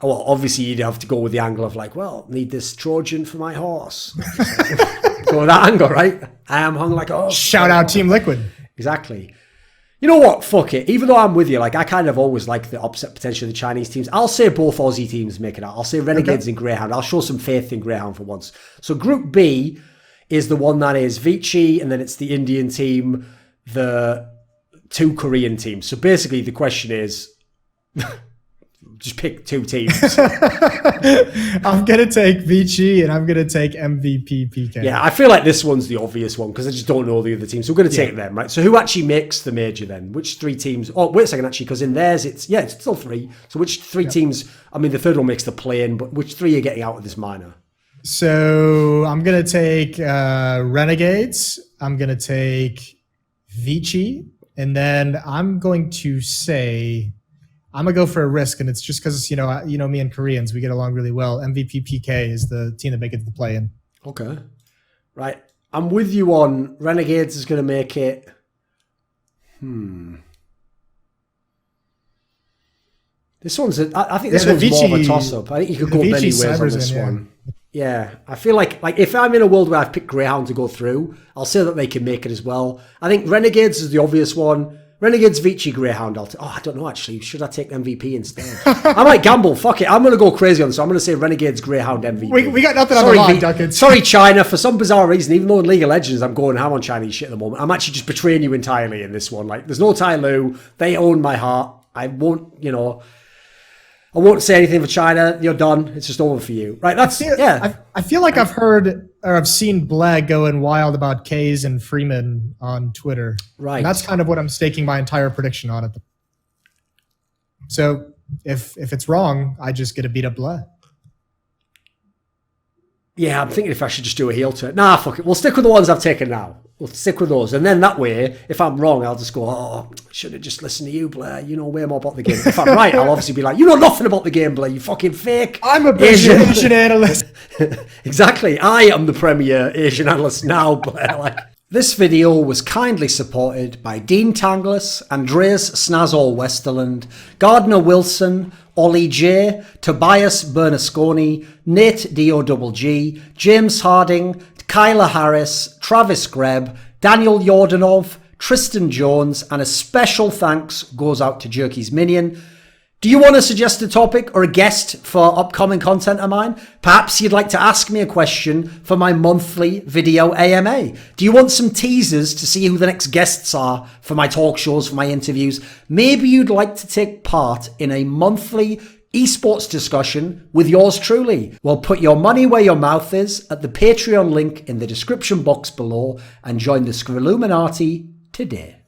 Well, obviously you'd have to go with the angle of like, well, need this Trojan for my horse. Go with that angle, right? I am hung like a horse. Shout out Team Liquid. Exactly. You know what? Fuck it. Even though I'm with you, like I kind of always like the upset potential of the Chinese teams. I'll say both Aussie teams make it out. I'll say Renegades and Greyhound. I'll show some faith in Greyhound for once. So Group B is the one that is Vici, and then it's the Indian team, the 2 Korean teams. So basically the question is... just pick 2 teams. I'm going to take Vici and I'm going to take MVP PK. Yeah, I feel like this one's the obvious one because I just don't know the other teams. So we're going to take them, right? So who actually makes the major then? Which 3 teams? Oh, wait a second, actually, because in theirs, it's still 3. So which 3 teams? I mean, the third one makes the play-in, but which 3 are getting out of this minor? So I'm going to take Renegades. I'm going to take Vici. And then I'm going to say... I'm going to go for a risk, and it's just because, me and Koreans, we get along really well. MVP PK is the team that make it to the play-in. Okay. Right. I'm with you on Renegades is going to make it. This one's, I think this one's more of a toss-up. I think you could go many ways on this one. Yeah. I feel like if I'm in a world where I've picked Greyhound to go through, I'll say that they can make it as well. I think Renegades is the obvious one. Renegades, Vici, Greyhound. I don't know, actually. Should I take MVP instead? I might gamble. Fuck it. I'm going to go crazy on this. I'm going to say Renegades, Greyhound, MVP. We got nothing on the line, Duncan. Sorry, China. For some bizarre reason, even though in League of Legends I'm going ham on Chinese shit at the moment, I'm actually just betraying you entirely in this one. Like, there's no Tai Lu. They own my heart. I won't say anything for China. You're done. It's just over for you. Right, I feel like I've heard or I've seen Blag going wild about Kays and Freeman on Twitter. Right. And that's kind of what I'm staking my entire prediction on. So if it's wrong, I just get to beat up Blag. Yeah, I'm thinking if I should just do a heel turn. Nah, fuck it. We'll stick with the ones I've taken now. We'll stick with those. And then that way, if I'm wrong, I'll just go, I should have just listened to you, Blair. You know way more about the game. If I'm right, I'll obviously be like, you know nothing about the game, Blair. You fucking fake. I'm a Asian analyst. Exactly. I am the premier Asian analyst now, Blair. This video was kindly supported by Dean Tanglis, Andreas Snazore Westerlund, Gardner Wilson, OllieJ, Tobias Bernasconi, NateDOhDoubleG, James Harding, Kyla Harris, Travis Greb, Daniel Yordanov, Tristan Jones, and a special thanks goes out to Jerky's Minion. Do you want to suggest a topic or a guest for upcoming content of mine? Perhaps you'd like to ask me a question for my monthly video AMA. Do you want some teasers to see who the next guests are for my talk shows, for my interviews? Maybe you'd like to take part in a monthly esports discussion with yours truly. Well, put your money where your mouth is at the Patreon link in the description box below and join the Scrilluminati today.